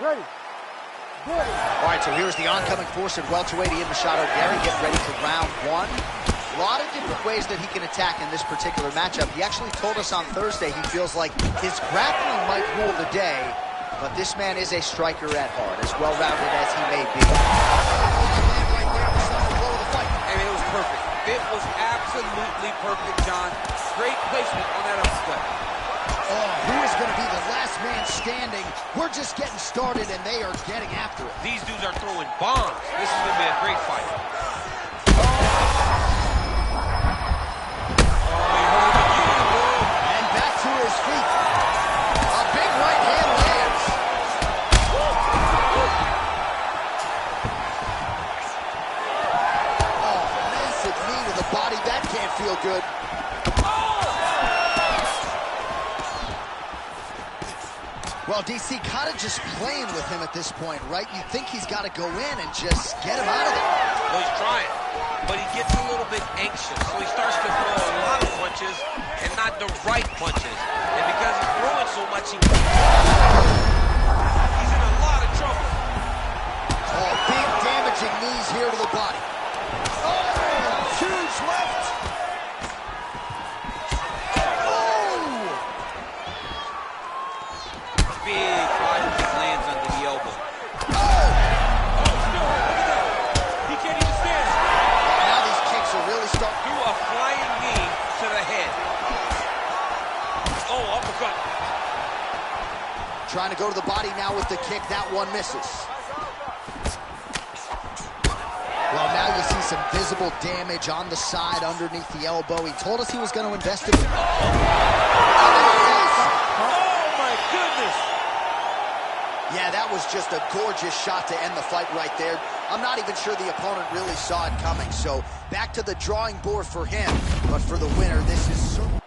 Ready. Good. All right, so here's the oncoming force at welterweight, Ian Machado Gary, getting ready for round one. A lot of different ways that he can attack in this particular matchup. He actually told us on Thursday he feels like his grappling might rule the day, but this man is a striker at heart, as well-rounded as he may be. And it was perfect. It was absolutely perfect, John. Great placement on that uppercut. Oh, who is going to be the last man standing? We're just getting started, and they are getting after it. These dudes are throwing bombs. This is going to be a great fight. And back to his feet. A big right hand lands. can't feel good. Well, DC kind of just playing with him at this point, right? You think he's got to go in and just get him out of there. Well, he's trying, but he gets a little bit anxious, so he starts to throw a lot of punches and not the right punches. And because he's throwing so much, he's in a lot of trouble. Oh, big damaging knees here to the body. Oh, huge left. Big body kick lands under the elbow. Oh, Oh, no, look at that. He can't even stand. now these kicks are really starting. Threw a flying knee to the head. Oh, uppercut. Trying to go to the body now with the kick. That one misses. Well, now you see some visible damage on the side underneath the elbow. He told us he was going to invest in it. Oh, my goodness. Yeah, that was just a gorgeous shot to end the fight right there. I'm not even sure the opponent really saw it coming. So back to the drawing board for him. But for the winner, this is so...